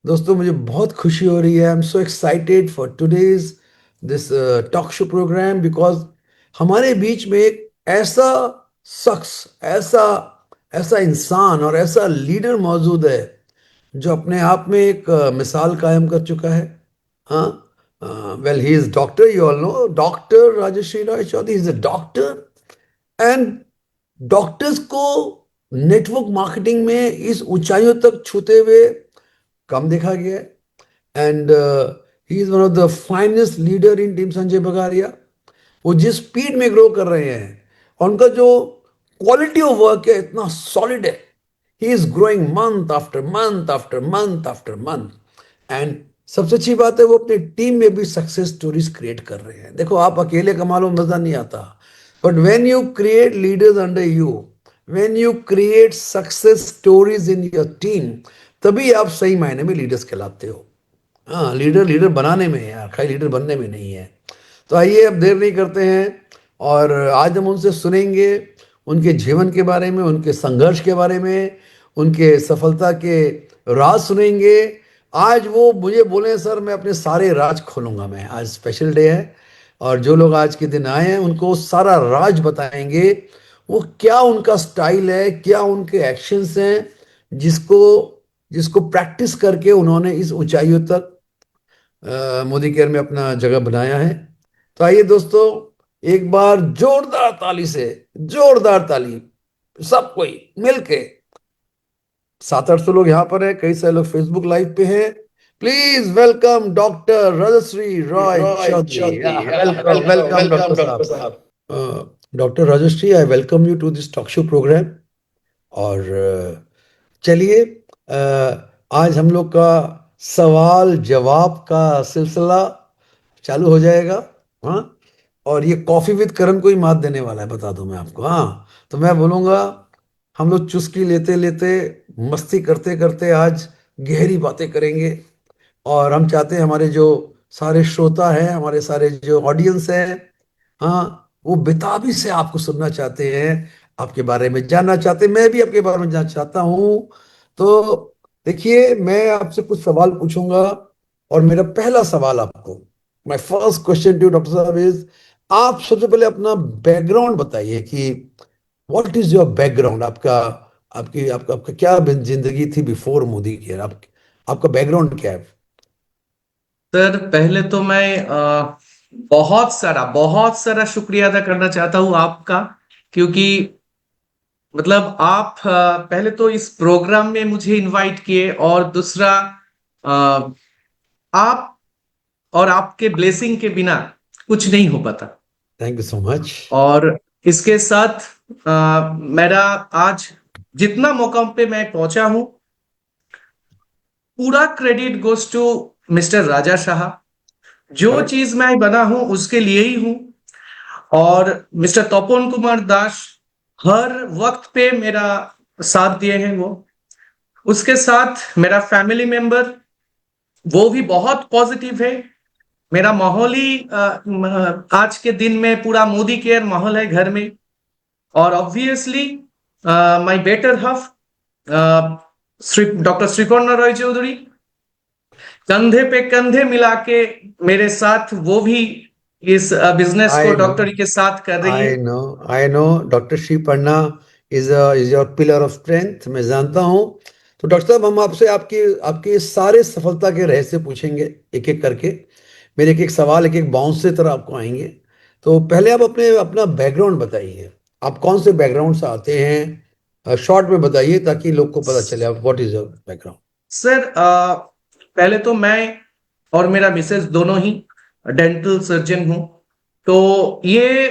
दोस्तों मुझे बहुत खुशी हो रही है। I am so excited for today's this talk show programme because हमारे बीच में एक ऐसा शख्स, ऐसा ऐसा इंसान और ऐसा लीडर मौजूद है जो अपने आप में एक मिसाल कायम कर चुका है। हाँ, well he is doctor, you all know doctor Rajshree Rai Chaudhary is a doctor. And doctors को नेटवर्क मार्केटिंग में इस ऊंचाइयों तक छूते हुए कम देखा गया है। And he is one of the finest leader in team Sanjay Bagaria. वो जिस स्पीड में ग्रो कर रहे हैं और उनका जो क्वालिटी ऑफ वर्क है इतना सॉलिड है। He is growing month after month after month after month. And सबसे अच्छी बात है वो अपनी टीम में भी सक्सेस स्टोरीज क्रिएट कर रहे हैं। देखो, आप अकेले कमा लो, मजा नहीं आता, but when you create leaders under you, when you create success stories in your team, तभी आप सही मायने में लीडर्स कहलाते हो। हाँ, लीडर लीडर बनाने में है यार, खाली लीडर बनने में नहीं है। तो आइए अब देर नहीं करते हैं और आज हम उनसे सुनेंगे उनके जीवन के बारे में, उनके संघर्ष के बारे में, उनके सफलता के राज सुनेंगे। आज वो मुझे बोले सर मैं अपने सारे राज खोलूंगा, मैं आज स्पेशल डे है और जो लोग आज के दिन आए हैं उनको सारा राज बताएंगे। वो क्या उनका स्टाइल है, क्या उनके एक्शंस हैं जिसको जिसको प्रैक्टिस करके उन्होंने इस ऊंचाइयों तक मोदी केयर में अपना जगह बनाया है। तो आइए दोस्तों, एक बार जोरदार ताली से, जोरदार ताली, सब कोई मिलके। 700-800 लोग यहाँ पर हैं, कई सारे लोग फेसबुक लाइव पे हैं। Please welcome doctor Rajshree Roy Roy Chaudhary. Chaudhary. Welcome Welcome, welcome doctor welcome, Dr. Sahab. Sahab. Doctor Rajshree, I welcome you to this talk show programme. और चलिए, आज हम लोग का सवाल जवाब का सिलसिला चालू हो जाएगा। हाँ, और ये कॉफी विद करण को ही मात देने वाला है, बता दूं मैं आपको। हाँ, तो मैं बोलूंगा हम लोग चुस्की लेते लेते, मस्ती करते करते आज गहरी बातें करेंगे। और हम चाहते हैं हमारे जो सारे श्रोता हैं, हमारे सारे जो ऑडियंस हैं, हाँ, वो बेताबी से आपको सुनना चाहते हैं, आपके बारे में जानना चाहते हैं। मैं भी आपके बारे में जानना चाहता हूँ। तो देखिए, मैं आपसे कुछ सवाल पूछूंगा और मेरा पहला सवाल आपको, my first question to doctor sahab is, आप सबसे पहले अपना बैकग्राउंड बताइए कि व्हाट इज योर बैकग्राउंड, आपका आपकी आपका आपका क्या जिंदगी थी बिफोर मोदी केयर, आपका बैकग्राउंड क्या है। सर पहले तो मैं बहुत सारा शुक्रिया अदा करना चाहता हूँ आपका। क्योंकि मतलब आप पहले तो इस प्रोग्राम में मुझे इनवाइट किए, और दूसरा अ, आप और आपके ब्लेसिंग के बिना कुछ नहीं हो पाता। Thank you so much. और इसके साथ मेरा आज जितना मौका पे मैं पहुंचा हूं, पूरा क्रेडिट गोस टू मिस्टर राजा शाह। जो करेक्ट। चीज मैं बना हूं उसके लिए ही हूं। और मिस्टर तपोन कुमार दास हर वक्त पे मेरा साथ दिए हैं वो। उसके साथ मेरा फैमिली मेंबर, वो भी बहुत पॉजिटिव है। मेरा माहौल ही आज के दिन में पूरा मोदी केयर माहौल है घर में। और obviously my better half Shri doctor Shrikarn Roy Chaudhary, कंधे पे कंधे मिला के मेरे साथ वो भी इस बिजनेस को आई नो, डॉक्टरी के साथ कर रही है। I know, I know. Doctor Shri Panna is your pillar of strength, मैं जानता हूँ। तो डॉक्टर साहब, हम आपसे आपकी आपके सारे सफलता के रहस्य पूछेंगे एक एक करके। मेरे एक एक सवाल एक एक बाउंस से तरह आपको आएंगे। तो पहले आप अपने अपना बैकग्राउंड बताइए, आप कौन से बैकग्राउंड से आते हैं, शॉर्ट में बताइए ताकि लोग को पता चले आप what is your background. Sir पहले तो मैं और मेरा मिसेस दोनों ही डेंटल सर्जन हूं। तो ये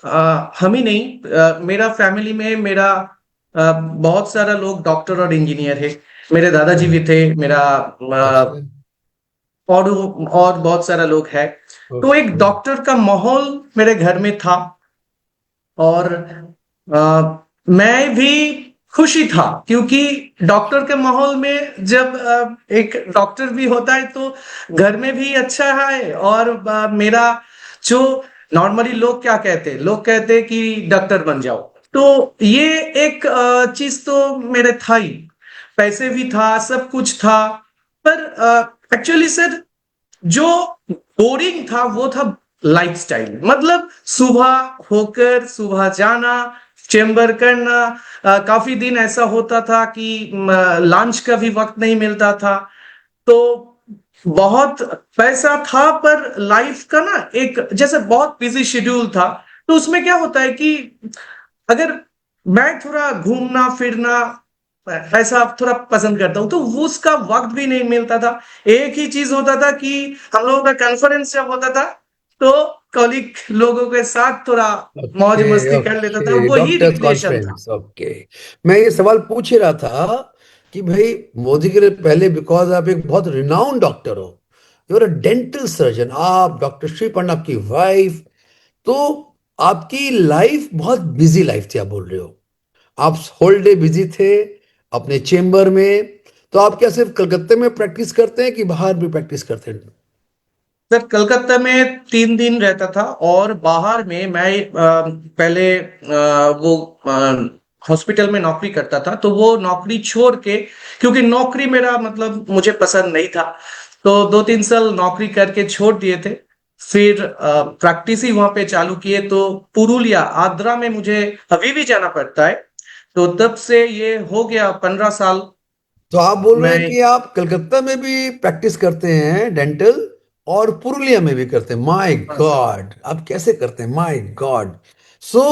हम ही नहीं, मेरा फैमिली में मेरा बहुत सारा लोग डॉक्टर और इंजीनियर है। मेरे दादाजी भी थे, मेरा अच्छा। और बहुत सारा लोग है। तो एक ओके। डॉक्टर का माहौल मेरे घर में था। और मैं भी खुशी था, क्योंकि डॉक्टर के माहौल में जब एक डॉक्टर भी होता है तो घर में भी अच्छा है। और मेरा जो नॉर्मली लोग क्या कहते हैं, लोग कहते हैं कि डॉक्टर बन जाओ। तो ये एक चीज तो मेरे था ही। पैसे भी था, सब कुछ था। पर एक्चुअली सर, जो बोरिंग था वो था लाइफस्टाइल। मतलब सुबह होकर सुबह जाना, चेंबर करना, काफी दिन ऐसा होता था कि लंच का भी वक्त नहीं मिलता था। तो बहुत पैसा था पर लाइफ का ना एक जैसे बहुत बिजी शेड्यूल था। तो उसमें क्या होता है कि अगर मैं थोड़ा घूमना फिरना ऐसा थोड़ा पसंद करता हूँ, तो वो उसका वक्त भी नहीं मिलता था। एक ही चीज होता था कि हम लोगों का कॉन्फ्रेंस जब होता था तो कॉलिग लोगों के साथ थोड़ा मौज ओके मस्ती कर लेता था, ओके, वही डॉक्टर्स रिक्रिएशन था। Conference, okay. मैं ये सवाल पूछ ही रहा था कि भाई मोदी के लिए पहले, बिकॉज आप एक बहुत रिनाउंड डॉक्टर हो, यूर अ डेंटल सर्जन, आप डॉक्टर श्रीपर्ण आपकी वाइफ, तो आपकी लाइफ बहुत बिजी लाइफ थी, आप बोल रहे हो। आप होल डे बिजी थे अपने चेम्बर में। तो आप क्या सिर्फ कलकत्ते में प्रैक्टिस करते हैं कि बाहर भी प्रैक्टिस करते हैं? सर कलकत्ता में 3 दिन रहता था, और बाहर में मैं पहले वो हॉस्पिटल में नौकरी करता था। तो वो नौकरी छोड़ के, क्योंकि नौकरी मेरा मतलब मुझे पसंद नहीं था, तो 2-3 साल नौकरी करके छोड़ दिए थे। फिर प्रैक्टिस ही वहां पे चालू किए। तो पुरुलिया आद्रा में मुझे अभी भी जाना पड़ता है। तो तब से ये हो गया 15 साल। तो आप बोल रहे हैं मैं कि आप कलकत्ता में भी प्रैक्टिस करते हैं डेंटल, और पुरुलिया में भी करते हैं? माय गॉड, आप कैसे करते हैं? My God. सो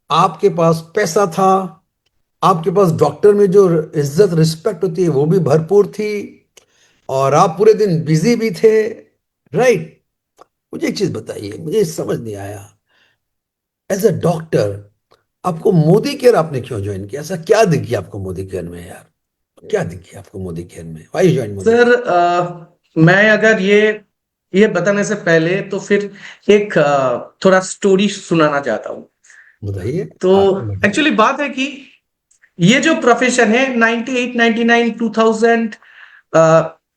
आपके पास पैसा था, आपके पास डॉक्टर में जो इज्जत रिस्पेक्ट होती है वो भी भरपूर थी, और आप पूरे दिन बिजी भी थे, राइट? मुझे एक चीज बताइए, मुझे समझ नहीं आया, एज अ डॉक्टर आपको मोदी केयर आपने क्यों ज्वाइन किया? ऐसा क्या दिख गया आपको मोदी केयर में यार? क्या दिख गया आपको मोदी केयर में? Why join Modi sir, care? मैं अगर ये बताने से पहले तो फिर एक थोड़ा स्टोरी सुनाना चाहता हूँ। बताइए, तो आगे बढ़िए। एक्चुअली बात है कि ये जो प्रोफेशन है 98, 99, 2000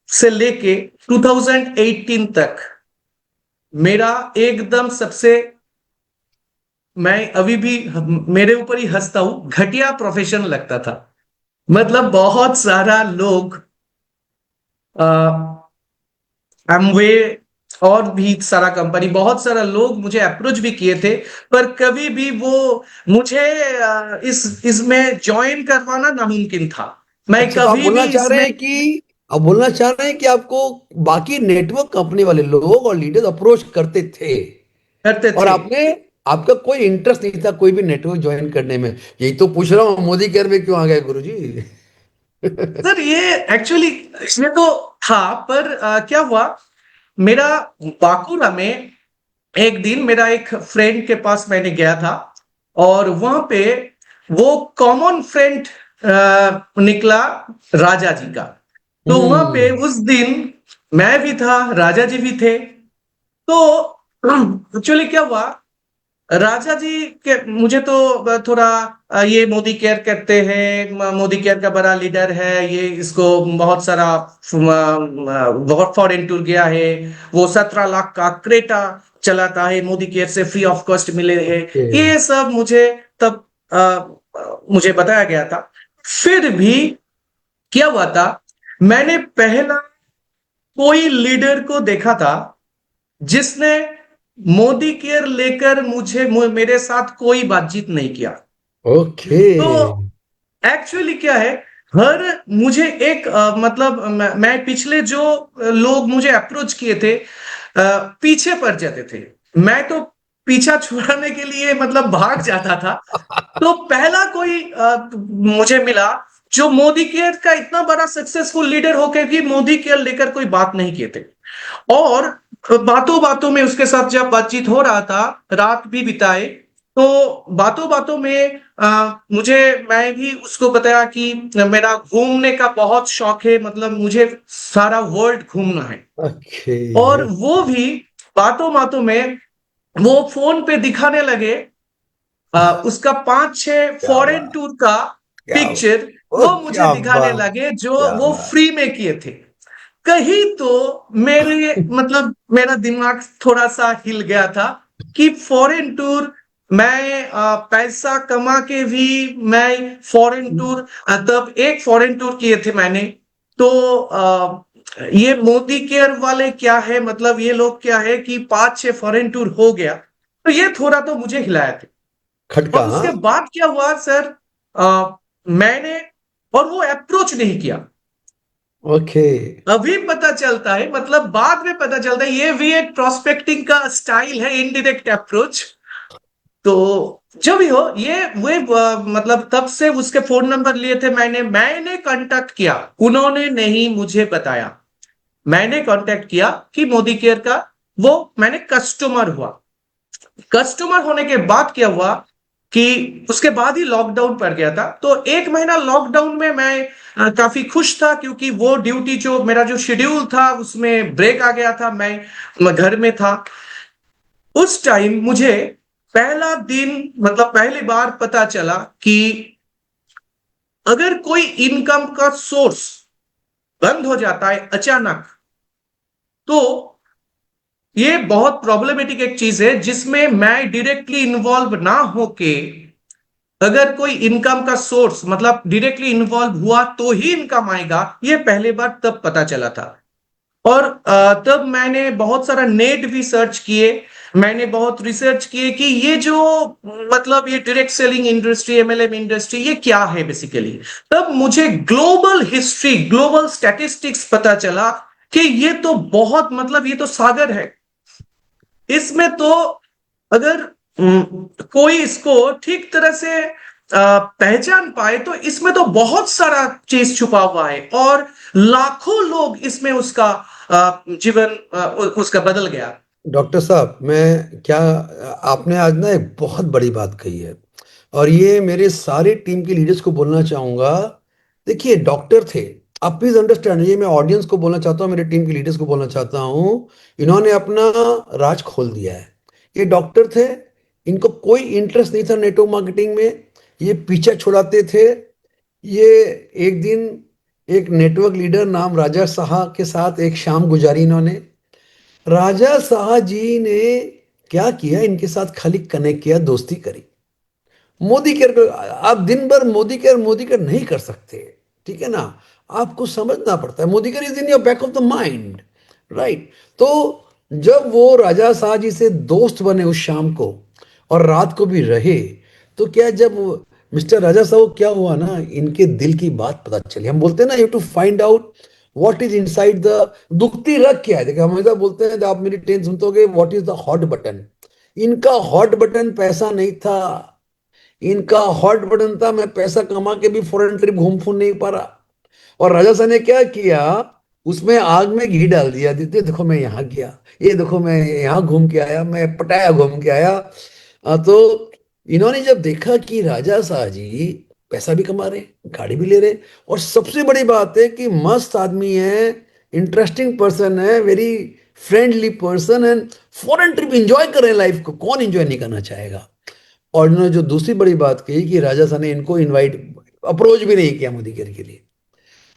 से लेके 2018 तक मेरा एकदम सबसे, मैं अभी भी मेरे ऊपर ही हंसता हूं, घटिया प्रोफेशन लगता था। मतलब बहुत सारा लोग, एमवे और भी सारा कंपनी, बहुत सारा लोग मुझे अप्रोच भी किए थे, पर कभी भी वो मुझे इस इसमें ज्वाइन करवाना नामुमकिन था। मैं अच्छा, तो आप कभी बोलना भी चाह रहे इसमें हैं कि, आप बोलना चाह रहे हैं कि आपको बाकी नेटवर्क कंपनी वाले लोग और लीडर्स अप्रोच करते थे, करते और थे। आपने, आपका कोई इंटरेस्ट नहीं था कोई भी नेटवर्क ज्वाइन करने में? यही तो पूछ रहा हूँ, मोदी केयर में क्यों आ गए गुरुजी? सर ये एक्चुअली इसमें तो था, पर क्या हुआ, मेरा बांकुरा में एक दिन मेरा एक फ्रेंड के पास मैंने गया था, और वहां पे वो कॉमन फ्रेंड निकला, राजा जी का। तो वहां पे हम्म। उस दिन मैं भी था, राजा जी भी थे। तो एक्चुअली क्या हुआ, राजा जी के मुझे तो थोड़ा ये मोदी केयर करते हैं, मोदी केयर का बड़ा लीडर है ये, इसको बहुत सारा बहुत फॉरेन टूर गया है, वो 17 लाख का क्रेटा चलाता है, मोदी केयर से फ्री ऑफ कॉस्ट मिले हैं। ओके। ये सब मुझे तब मुझे बताया गया था। फिर भी क्या हुआ था, मैंने पहला कोई लीडर को देखा था जिसने मोदी केयर लेकर मेरे साथ कोई बातचीत नहीं किया। ओके। तो एक्चुअली क्या है, हर मुझे एक मतलब मैं पिछले जो लोग मुझे अप्रोच किए थे, पीछे पड़ जाते थे। मैं तो पीछा छुड़ाने के लिए मतलब भाग जाता था। तो पहला कोई मुझे मिला जो मोदी केयर का इतना बड़ा सक्सेसफुल लीडर होकर भी मोदी केयर लेकर कोई बात नहीं किए थे। और बातों बातों में उसके साथ जब बातचीत हो रहा था, रात भी बिताए, तो बातों बातों में मुझे, मैं भी उसको बताया कि मेरा घूमने का बहुत शौक है, मतलब मुझे सारा वर्ल्ड घूमना है। ओके। और वो भी बातों बातों में वो फोन पे दिखाने लगे उसका 5-6 क्या फॉरेन बात, टूर का क्या बात, पिक्चर ओ वो मुझे क्या दिखाने बात, लगे जो क्या वो बात। फ्री में किए थे। कहीं तो मेरे मतलब मेरा दिमाग थोड़ा सा हिल गया था कि फॉरेन टूर, मैं पैसा कमा के भी मैं फॉरेन टूर, तब एक फॉरेन टूर किए थे मैंने। तो ये मोदी केयर वाले क्या है, मतलब ये लोग क्या है कि 5-6 फॉरेन टूर हो गया, तो ये थोड़ा तो मुझे हिलाया था। खटका, और हाँ। उसके बाद क्या हुआ सर, मैंने, और वो अप्रोच नहीं किया। ओके। अभी पता चलता है, मतलब बाद में पता चलता है ये भी एक प्रोस्पेक्टिंग का स्टाइल है, इनडायरेक्ट अप्रोच। तो जो भी हो, ये वे मतलब तब से उसके फोन नंबर लिए थे, मैंने मैंने कांटेक्ट किया, उन्होंने नहीं मुझे बताया। मैंने कांटेक्ट किया कि मोदी केयर का, वो मैंने कस्टमर हुआ। कस्टमर होने के बाद क्या हुआ कि उसके बाद ही लॉकडाउन पड़ गया था, तो 1 महीना लॉकडाउन में मैं काफी खुश था, क्योंकि वो ड्यूटी जो मेरा जो शेड्यूल था उसमें ब्रेक आ गया था, मैं घर में था। उस टाइम मुझे पहला दिन, मतलब पहली बार पता चला कि अगर कोई इनकम का सोर्स बंद हो जाता है अचानक, तो ये बहुत प्रॉब्लमेटिक एक चीज है, जिसमें मैं डायरेक्टली इन्वॉल्व ना होके, अगर कोई इनकम का सोर्स मतलब डायरेक्टली इन्वॉल्व हुआ तो ही इनकम आएगा, ये पहली बार तब पता चला था। और तब मैंने बहुत सारा नेट भी सर्च किए, मैंने बहुत रिसर्च किए कि ये जो, मतलब ये direct selling industry, MLM industry, ये क्या है बेसिकली। तब मुझे ग्लोबल हिस्ट्री, ग्लोबल स्टैटिस्टिक्स पता चला कि ये तो बहुत, मतलब ये तो सागर है। इसमें तो अगर कोई इसको ठीक तरह से पहचान पाए, तो इसमें तो बहुत सारा चीज छुपा हुआ है, और लाखों लोग इसमें उसका जीवन उसका बदल गया। डॉक्टर साहब, मैं क्या, आपने आज ना एक बहुत बड़ी बात कही है, और ये मेरे सारे टीम के लीडर्स को बोलना चाहूंगा। देखिए, डॉक्टर थे, आप प्लीज अंडरस्टैंड, ये मैं ऑडियंस को बोलना चाहता हूँ, मेरे टीम के लीडर्स को बोलना चाहता हूँ। इन्होंने अपना राज खोल दिया है। ये डॉक्टर थे, इनको कोई इंटरेस्ट नहीं था नेटवर्क मार्केटिंग में, ये पीछा छुड़ाते थे। ये एक दिन एक नेटवर्क लीडर नाम राजा साहा के साथ एक शाम गुजारी इन्होंने। राजा साहा जी ने क्या किया, इनके साथ खाली कनेक्ट किया, दोस्ती करी। मोदी केयर आप दिन भर मोदी केयर नहीं कर सकते, ठीक है ना। आपको समझना पड़ता है, Modi care is in your back of the mind, right. तो जब वो राजा साहब जी से दोस्त बने उस शाम को, और रात को भी रहे, तो क्या जब मिस्टर राजा साहब, क्या हुआ ना, इनके दिल की बात पता चली। हम बोलते हैं ना, you to find out what is inside the, दुखती रग क्या है। देखिए, हम हमेशा बोलते हैं, जब आप मेरी ट्रेन सुनते होगे, what is the hot button. इनका हॉट बटन पैसा नहीं था, इनका हॉट बटन था, मैं पैसा कमा के भी फॉरेन ट्रिप घूम फिर नहीं पा रहा। और राजा साहब ने क्या किया, उसमें आग में घी डाल दिया, दीदी देखो मैं यहाँ गया, ये देखो मैं यहाँ घूम के आया, मैं पटाया घूम के आया। तो इन्होंने जब देखा कि राजा साहब जी पैसा भी कमा रहे हैं, गाड़ी भी ले रहे हैं, और सबसे बड़ी बात है कि मस्त आदमी है, इंटरेस्टिंग पर्सन है, very friendly person, and foreign trip enjoy कर रहे हैं, लाइफ को कौन एंजॉय नहीं करना चाहेगा। और इन्होंने जो दूसरी बड़ी बात कही कि राजा साहब ने इनको इनवाइट, अप्रोच भी नहीं किया मोदी के लिए,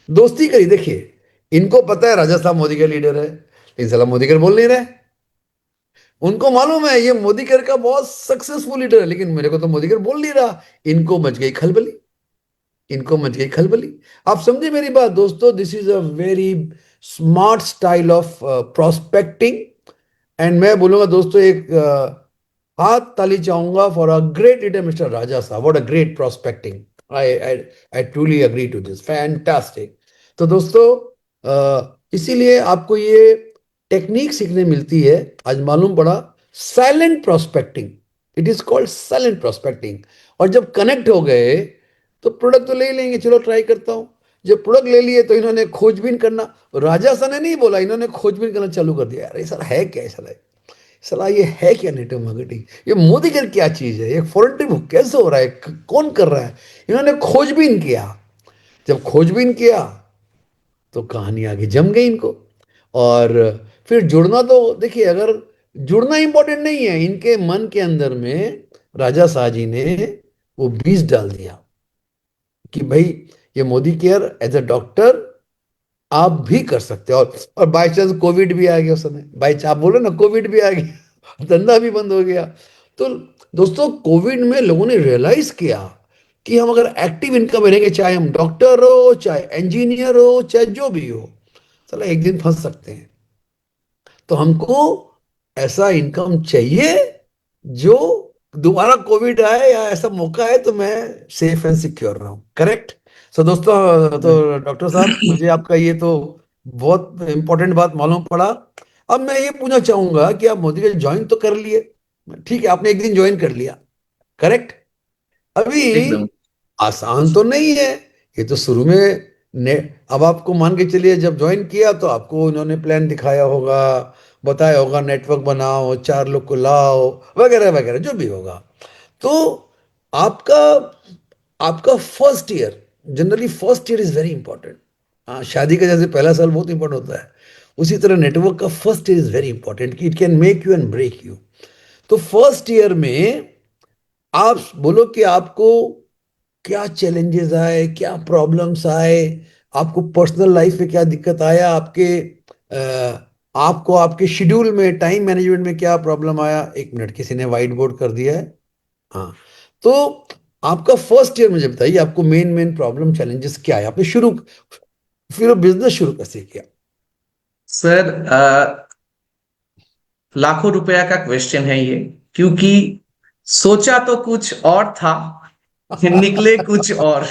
दोस्ती करी। देखिए, इनको पता है राजा साहब मोदी के लीडर है, लेकिन साला मोदी के बोल नहीं रहे। उनको मालूम है ये मोदी केयर का बहुत सक्सेसफुल लीडर है, लेकिन मेरे को तो मोदी केयर बोल नहीं रहा। इनको मच गई खलबली, इनको मच गई खलबली। आप समझे मेरी बात दोस्तों, this is a very smart style of prospecting. And मैं बोलूंगा दोस्तों, एक हाथ ताली चाहूंगा for a great leader mister Raja साहब, what a great prospecting. I I I truly agree to this, fantastic. तो दोस्तों, इसीलिए आपको ये टेक्निक सीखने मिलती है, आज मालूम पड़ा, silent prospecting, it is called silent prospecting. और जब कनेक्ट हो गए, तो प्रोडक्ट तो ले ही लेंगे, चलो ट्राई करता हूँ। जब प्रोडक्ट ले लिए, तो इन्होंने खोजबीन करना, राजा सा ने नहीं बोला, इन्होंने खोजबीन करना चालू कर दिया, यार ये सर है क्या, सर सला ये है क्या नेटवर्क मार्केटिंग, ये मोदी कर क्या चीज है, ये फॉरेन ट्रिप कैसे हो रहा है, कौन कर रहा है। इन्होंने खोजबीन किया। जब खोजबीन किया, तो कहानी आगे जम गई इनको। और फिर जुड़ना, तो देखिए, अगर जुड़ना इंपॉर्टेंट नहीं है, इनके मन के अंदर में राजा शाह जी ने वो बीज डाल दिया कि भाई, ये Modi care as a doctor आप भी कर सकते हो। और बाई चांस कोविड भी आ गया उस समय, बाई चांस आप बोल रहे ना, कोविड भी आ गया, धंधा भी बंद हो गया। तो दोस्तों, कोविड में लोगों ने रियलाइज किया कि हम अगर एक्टिव इनकम में रहेंगे, चाहे हम डॉक्टर हो, चाहे इंजीनियर हो, चाहे जो भी हो, चलो एक दिन फंस सकते हैं। तो हमको ऐसा इनकम चाहिए जो दोबारा कोविड आए या ऐसा मौका है तो मैं सेफ एंड सिक्योर रहूं। करेक्ट। सो दोस्तों, तो डॉक्टर साहब, मुझे आपका ये तो बहुत इंपॉर्टेंट बात मालूम पड़ा। अब मैं ये पूछना चाहूंगा कि आप मोदी के ज्वाइन तो कर लिए, ठीक है, आपने एक दिन ज्वाइन कर लिया, करेक्ट। अभी एकदम। आसान तो नहीं है, ये तो शुरू में ने अब आपको मान के चलिए, जब ज्वाइन किया तो आपको उन्होंने प्लान दिखाया होगा, बताया होगा नेटवर्क बनाओ, 4 लोग को लाओ, वगैरह वगैरह जो भी होगा। तो आपका आपका first year, generally first year is very important. हाँ, शादी का जैसे पहला साल बहुत इंपॉर्टेंट होता है, उसी तरह नेटवर्क का first year is very important, कि it can make you and break you. तो फर्स्ट ईयर में आप बोलो कि आपको क्या चैलेंजेस आए, क्या प्रॉब्लम्स आए, आपको पर्सनल लाइफ में क्या दिक्कत आया, आपको आपके शेड्यूल में, टाइम मैनेजमेंट में क्या प्रॉब्लम आया। एक मिनट, किसी ने व्हाइट बोर्ड कर दिया है। हाँ। तो आपका फर्स्ट ईयर मुझे बताइए, आपको मेन मेन प्रॉब्लम चैलेंजेस क्या है, आपने शुरू फिर बिजनेस शुरू कैसे किया। सर, लाखों रुपया का क्वेश्चन है ये, क्योंकि सोचा तो कुछ और था, निकले कुछ और।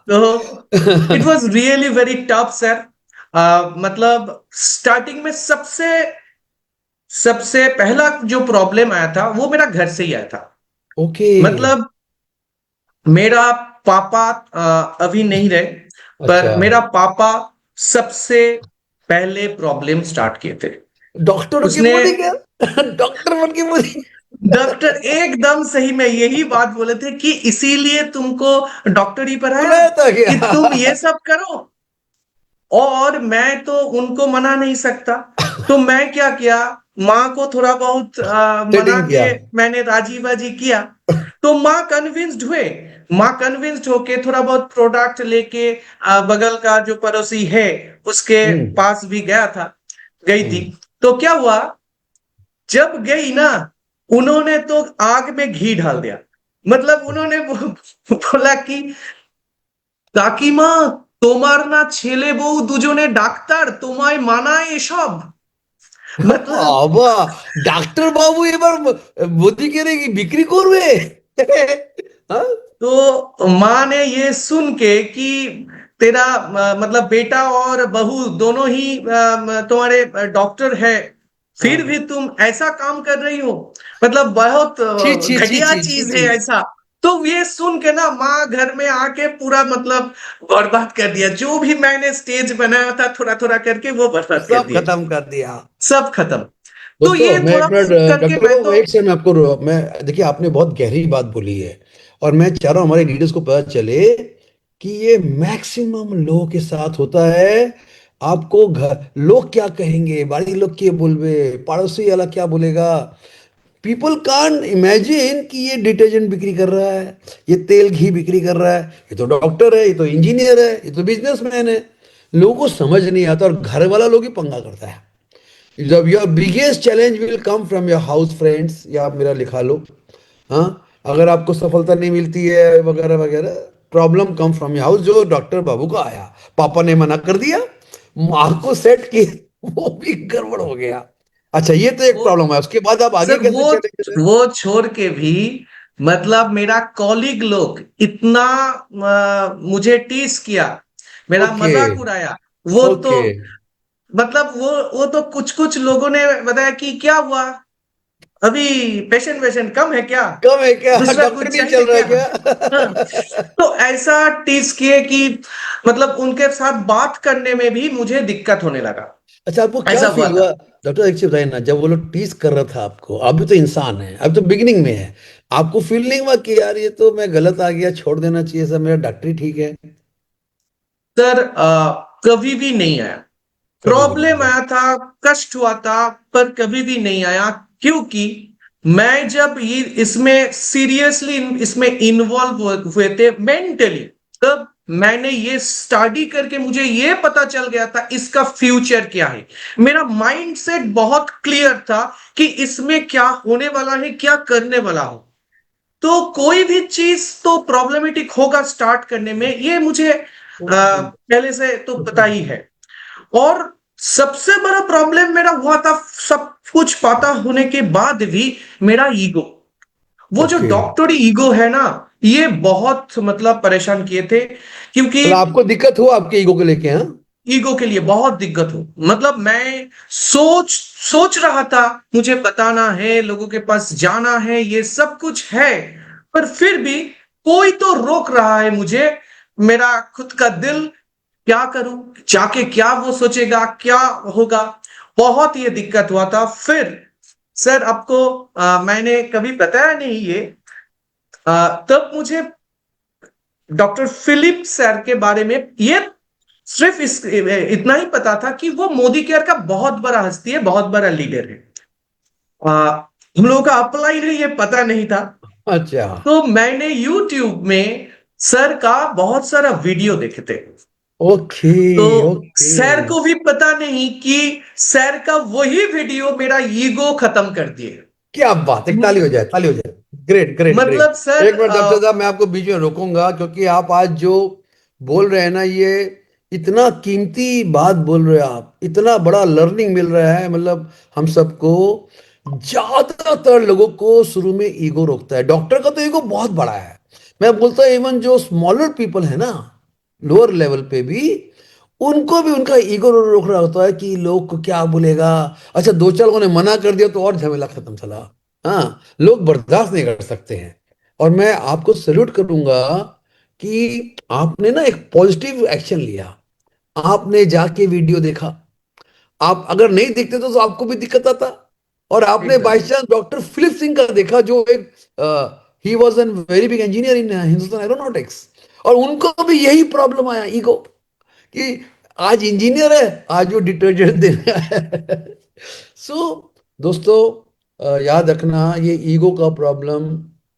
तो it was really very tough sir. मतलब स्टार्टिंग में सबसे सबसे पहला जो प्रॉब्लम आया था वो मेरा घर से ही आया था। ओके। मतलब मेरा पापा अभी नहीं रहे, अच्छा। पर मेरा पापा सबसे पहले प्रॉब्लम स्टार्ट किए थे। डॉक्टर की उसने बोली क्या? डॉक्टर बन के बोली। डॉक्टर एकदम सही, मैं यही बात बोले थे कि इसीलिए तुमको डॉक्टरी पढ़ाया बुलाया था कि तुम ये क्या? सब करो। और मैं तो उनको मना नहीं सकता, तो मैं क्या किया, माँ को थोड़ा बहुत मना सेटिंग किया। के मैंने राजी बाजी किया। तो माँ कन्विंस्ड हुए। माँ कन्विंस्ड होके थोड़ा बहुत प्रोडक्ट लेके बगल का जो पड़ोसी है उसके हम्म। पास भी गया था, गई थी। हम्म। तो क्या हुआ, जब गई ना, उन्होंने तो आग में घी डाल दिया। मतलब उन्होंने बोला कि কাকিমা, তোমার না ছেলে বউ দুজনে ডাক্তার, তোমায় মানায় এসব। मतलब বাবা, ডাক্তার বাবু এবার মোদিকে নাকি বিক্রি করবে? হ্যাঁ। तो माँ ने ये सुन के कि तेरा मतलब बेटा और बहू दोनों ही तुम्हारे डॉक्टर है, फिर हाँ। भी तुम ऐसा काम कर रही हो, मतलब बहुत छी छी छी घटिया छी छी चीज है छी। ऐसा। तो ये सुन के ना माँ घर में आके पूरा मतलब बर्बाद कर दिया, जो भी मैंने स्टेज बनाया था थोड़ा थोड़ा करके वो बर्बाद कर सब दिए, खत्म कर दिया। सब खत्म। तो दोस्तों, ये मैं थोड़ा एक मिनट, बहुत करके डॉक्टर मैं बाबू तो एक से मैं आपको मैं देखिए, आपने बहुत गहरी बात बोली है, और मैं चाह रहा हूँ हमारे लीडर्स को पता चले कि ये मैक्सिमम लोगों के साथ होता है। आपको घर लोग क्या कहेंगे, बाड़ी लोग क्या बोलबे, पड़ोसी वाला क्या बोलेगा। पीपल कान इमेजिन कि ये डिटर्जेंट बिक्री कर रहा है, ये तेल घी बिक्री कर रहा है, ये तो डॉक्टर है, ये तो इंजीनियर है, ये तो बिजनेसमैन है। लोगों को समझ नहीं आता, और घर वाला लोग ही पंगा करता है। जब your biggest challenge will come from your house friends, या आप मेरा लिखा लो। हाँ। अगर आपको सफलता नहीं मिलती है वगैरह वगैरह, problem come from your house, जो डॉक्टर बाबू का आया, पापा ने मना कर दिया, माँ को सेट किया, वो भी गड़बड़ हो गया। अच्छा, ये तो एक वो प्रॉब्लम है, उसके बाद आप आगे सर कैसे चले गए? वो छोड़ के भी मतलब मेरा कॉलीग लोग इतना मुझे टीस किया, मेरा ओके। मजाक उड़ाया। वो तो ओके। मतलब वो तो कुछ कुछ लोगों ने बताया कि क्या हुआ, अभी पेशेंट वेशेंट कम है क्या, कम है क्या? दूसरा डॉक्टर कुछ नहीं चाहिए चल रहा है क्या। हाँ। क्या? तो ऐसा टीज किए कि मतलब उनके साथ बात करने में भी मुझे दिक्कत होने लगा। अच्छा, आपको क्या ऐसा हुआ फील था। हुआ? डॉक्टर, एक चीज बताइए ना, जब वो लोग टीज कर रहा था आपको, आप भी तो इंसान है, अब तो बिगिनिंग में है, आपको फील नहीं हुआ कि यार ये तो मैं गलत आ गया, छोड़ देना चाहिए, सब मेरा डॉक्टरी ठीक है? सर कभी भी नहीं आया। कभी भी नहीं प्रॉब्लम है। आया था, कष्ट हुआ था, पर कभी भी नहीं आया, क्योंकि मैं जब ये इसमें सीरियसली इसमें इन्वॉल्व हुए थे मेंटली, तब मैंने ये स्टडी करके मुझे ये पता चल गया था इसका फ्यूचर क्या है। मेरा माइंड सेट बहुत क्लियर था कि इसमें क्या होने वाला है, क्या करने वाला हो। तो कोई भी चीज तो प्रॉब्लमेटिक होगा स्टार्ट करने में, ये मुझे पहले से तो पता ही है। और सबसे बड़ा प्रॉब्लम मेरा हुआ था, सब कुछ पता होने के बाद भी, मेरा ईगो। वो जो ओके। डॉक्टरी ईगो है ना, ये बहुत मतलब परेशान किए थे, क्योंकि मतलब आपको दिक्कत हुआ आपके ईगो को लेके? हाँ। ईगो के लिए बहुत दिक्कत हो, मतलब मैं सोच सोच रहा था, मुझे बताना है, लोगों के पास जाना है, ये सब कुछ है, पर फिर भी कोई तो रोक रहा है मुझे, मेरा खुद का दिल। क्या करूं, जाके क्या वो सोचेगा, क्या होगा, बहुत ये दिक्कत हुआ था। फिर सर आपको मैंने कभी बताया नहीं ये, तब मुझे डॉक्टर फिलिप सर के बारे में ये सिर्फ इतना ही पता था कि वो मोदी केयर का बहुत बड़ा हस्ती है, बहुत बड़ा लीडर है। हम लोगों का अप्लाई है ये पता नहीं था। अच्छा। तो मैंने यूट्यूब में सर का बहुत सारा वीडियो देखे थे। ओके। तो ओके। सर को भी पता नहीं कि सर का वही वीडियो मेरा ईगो खत्म कर दिए। क्या बात है, ताली हो जाए, ताली हो जाए। Great great great. मतलब सर एक मिनट डॉक्टर साहब, मैं आपको बीच में रोकूंगा क्योंकि आप आज जो बोल रहे हैं ना, ये इतना कीमती बात बोल रहे हैं आप, इतना बड़ा लर्निंग मिल रहा है, मतलब हम सबको। ज्यादातर लोगों को शुरू में ईगो रोकता है। डॉक्टर का तो ईगो बहुत बड़ा है। मैं बोलता हूँ इवन जो स्मॉलर पीपल है ना, लोअर लेवल पे भी, उनको भी उनका ईगो रोक रहा होता है कि लोग को क्या बोलेगा। अच्छा, दो चार लोगों ने मना कर दिया तो और झमेला खत्म चला। हाँ, लोग बर्दाश्त नहीं कर सकते हैं। और मैं आपको सल्यूट करूंगा कि आपने ना एक पॉजिटिव एक्शन लिया। आपने जाके वीडियो देखा। आप अगर नहीं देखते तो आपको भी दिक्कत आता। और आपने एकदम by chance doctor Philip Singh का देखा, जो एक ही was an very big engineer in Hindustan aeronautics. और उनको भी यही प्रॉब्लम आया, ईगो, कि आज इंजीनियर है, आज वो डिटर्जेंट दे रहा है। सो दोस्तों, याद रखना, ये ईगो का प्रॉब्लम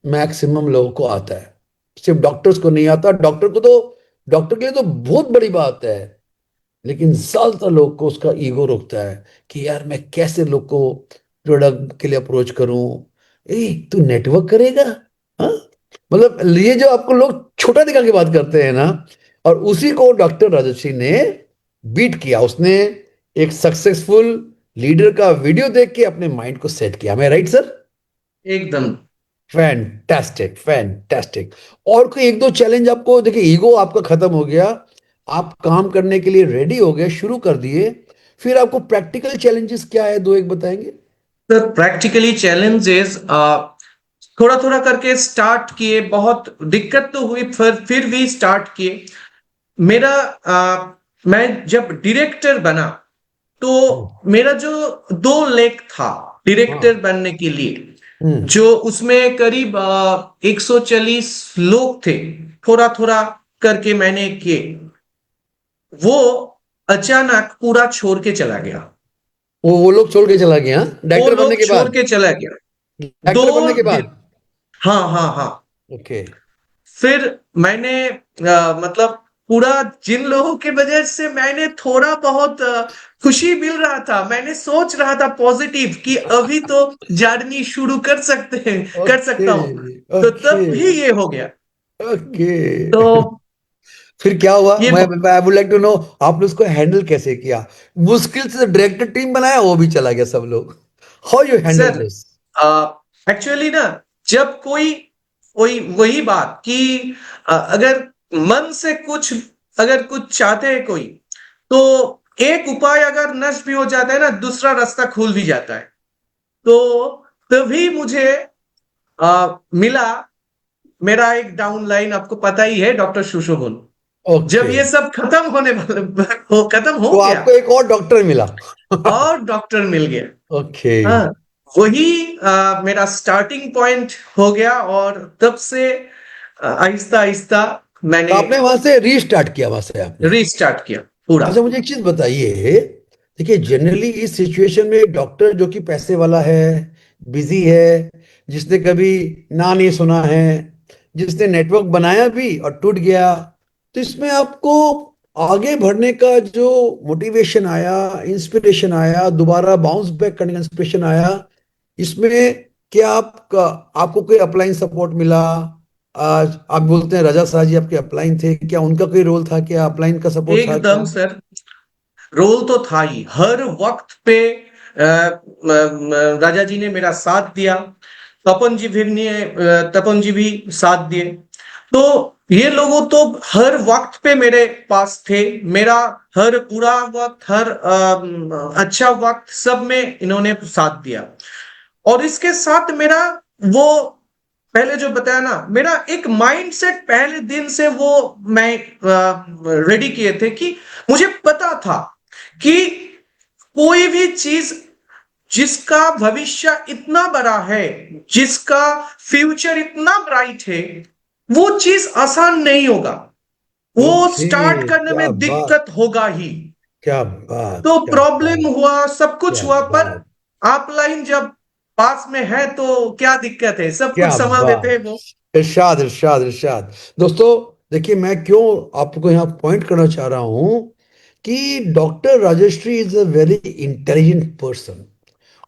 मैक्सिमम लोगों को आता है। सिर्फ डॉक्टर्स को नहीं आता। डॉक्टर को तो, डॉक्टर के लिए तो बहुत बड़ी बात है, लेकिन ज्यादातर लोग को उसका ईगो रोकता है कि यार मैं कैसे लोग को प्रोडक्ट के लिए अप्रोच करूं। ए, तू नेटवर्क करेगा? हाँ, मतलब ये जो आपको लोग छोटा दिखा के बात करते हैं ना, और उसी को डॉक्टर राजश्री ने बीट किया। उसने एक सक्सेसफुल लीडर का वीडियो देख के अपने माइंड को सेट किया। मैं राइट सर? एकदम। Fantastic fantastic. और कोई एक दो चैलेंज आपको, देखिए ईगो आपका खत्म हो गया, आप काम करने के लिए रेडी हो गए, शुरू कर दिए। फिर आपको प्रैक्टिकल चैलेंजेस क्या है, दो एक बताएंगे? सर प्रैक्टिकली चैलेंजेस थोड़ा थोड़ा करके स्टार्ट किए, बहुत दिक्कत तो हुई, फिर भी स्टार्ट किए। मेरा मैं जब डायरेक्टर बना, तो हम्म, मेरा जो दो लेग था हाँ। डायरेक्टर बनने के लिए, हम्म। जो उसमें करीब 140 लोग थे, थोड़ा थोड़ा करके मैंने किए, वो अचानक पूरा छोड़ के चला गया। वो लोग छोड़ के चला गया, वो डायरेक्टर बनने लोग के छोड़ बाद? के चला गया। डायरेक्टर बनने के 2 दिन। बाद? हाँ हाँ हाँ। ओके। फिर मैंने मतलब पूरा, जिन लोगों के वजह से मैंने थोड़ा बहुत खुशी मिल रहा था, मैंने सोच रहा था पॉजिटिव कि अभी तो जर्नी शुरू कर सकते हैं, कर ओके। सकता हूं, तो ओके। तब भी ये हो गया। ओके। तो फिर क्या हुआ? ये मैं वुड लाइक टू नो, आपने उसको हैंडल कैसे किया? मुश्किल से डायरेक्टर टीम बनाया, वो भी चला गया सब लोग। How you handle sir this? Actually ना, जब कोई कोई वही बात कि अगर मन से कुछ, अगर कुछ चाहते हैं कोई, तो एक उपाय अगर नष्ट भी हो जाता है ना, दूसरा रास्ता खुल भी जाता है। तो तभी मुझे मिला मेरा एक डाउन लाइन, आपको पता ही है, डॉक्टर सुशोभन। जब ओके। ये सब खत्म होने वाला खत्म हो तो गया, आपको एक और डॉक्टर मिला। और डॉक्टर मिल गया। ओके। हाँ, वही मेरा स्टार्टिंग पॉइंट हो गया, और तब से आहिस्ता आहिस्ता तो मैंने आपने वहां से रीस्टार्ट किया, वहां से आपने? रीस्टार्ट किया पूरा। अच्छा, मुझे एक चीज बताइए। देखिए, जनरली इस सिचुएशन में डॉक्टर जो कि पैसे वाला है, बिजी है, जिसने कभी ना नहीं सुना है, जिसने नेटवर्क बनाया भी और टूट गया, तो इसमें आपको आगे बढ़ने का जो मोटिवेशन आया, इंस्पिरेशन आया, दोबारा बाउंस बैक करने का इंस्पिरेशन आया, इसमें क्या आपका, आपको कोई अपलाइन सपोर्ट मिला? आज आप बोलते हैं राजा साहब जी आपके अपलाइन थे, क्या उनका कोई रोल था? क्या अपलाइन का सपोर्ट था क्या? एकदम सर, रोल तो था ही। हर वक्त पे राजा जी ने मेरा साथ दिया। तपन जी भी साथ दिए। तो ये लोगों तो हर वक्त पे मेरे पास थे। मेरा हर बुरा वक्त, हर अच्छा वक्त, सब में इन्होंने साथ दिया। और इसके साथ मेरा वो पहले जो बताया ना, मेरा एक माइंडसेट पहले दिन से वो मैं रेडी किए थे कि मुझे पता था कि कोई भी चीज जिसका भविष्य इतना बड़ा है, जिसका फ्यूचर इतना ब्राइट है, वो चीज आसान नहीं होगा। वो ओके, स्टार्ट करने क्या में बात, दिक्कत होगा ही। क्या बात, तो क्या प्रॉब्लम बात, हुआ, सब कुछ क्या हुआ, पर बात, आप लाइन जब पास में है तो क्या दिक्कत है, सब कुछ क्या संभाल देते बात। हैं वो। इरशाद, इरशाद, इरशाद। दोस्तों, देखिए मैं क्यों आपको यहाँ पॉइंट करना चाह रहा हूँ कि doctor Rajshree is a very intelligent person.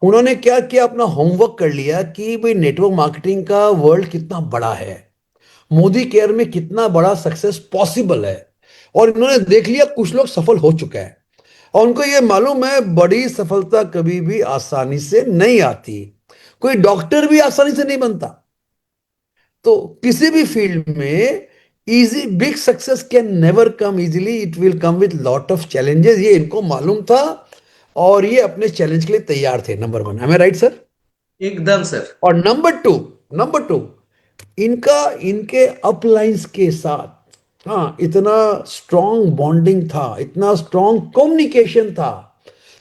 उन्होंने क्या किया, अपना होमवर्क कर लिया कि भाई नेटवर्क मार्केटिंग का वर्ल्ड कितना बड़ा है, मोदी केयर में कितना बड़ा सक्सेस पॉसिबल है। और इन्होंने देख लिया कुछ लोग सफल हो चुके हैं, और उनको ये मालूम है बड़ी सफलता कभी भी आसानी से नहीं आती। कोई डॉक्टर भी आसानी से नहीं बनता। तो किसी भी फील्ड में easy big success can never come easily, it will come with lot of challenges, ये इनको मालूम था। और ये अपने चैलेंज के लिए तैयार थे। नंबर वन, एम आई राइट सर? एकदम सर। और नंबर टू, इनका इनके अपलाइंस के साथ, हाँ, इतना स्ट्रॉन्ग बॉन्डिंग था, इतना स्ट्रॉन्ग कम्युनिकेशन था।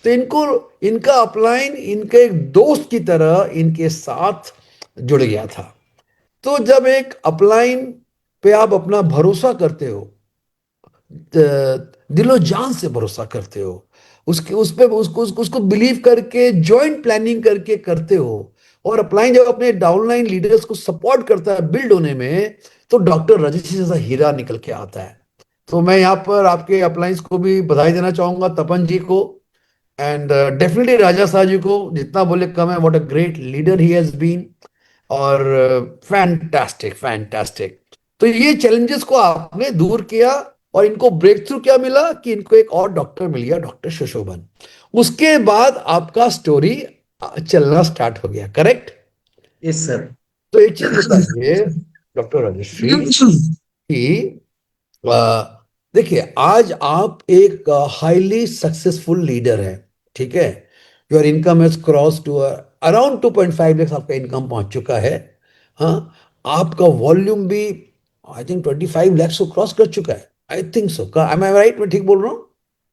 तो इनको, इनका अपलाइन इनके एक दोस्त की तरह इनके साथ जुड़ गया था। तो जब एक अपलाइन पे आप अपना भरोसा करते हो, दिलो जान से भरोसा करते हो, उसके उस पे उसको बिलीव करके जॉइंट प्लानिंग करके करते हो, और अपलाइन जब अपने डाउनलाइन लीडर्स को सपोर्ट करता है बिल्ड होने में, तो डॉक्टर रजनीश जैसा हीरा निकल के आता है। तो मैं यहाँ पर आपके अपलाइंस को भी बधाई देना चाहूंगा, तपन जी को, एंड डेफिनेटली राजा साहब जी को, जितना बोले कम है। What a great leader he has been. और फैंटास्टिक, फैंटास्टिक। तो ये चैलेंजेस को आपने दूर किया, और इनको ब्रेक थ्रू क्या मिला कि इनको एक और डॉक्टर मिल गया, डॉक्टर शशोभन। उसके बाद आपका स्टोरी चलना स्टार्ट हो गया, करेक्ट? Yes sir. तो एक चीज बताइए डॉक्टर राजश्री कि आ, देखिए आज आप एक हाईली सक्सेसफुल लीडर हैं, ठीक है? Your income has cross to around 2.5 lakh, आपका इनकम पहुंच चुका है। हाँ, आपका वॉल्यूम भी आई थिंक 25 लाख को क्रॉस कर चुका है, आई थिंक सो। का एम आई राइट? मैं ठीक बोल रहा हूँ?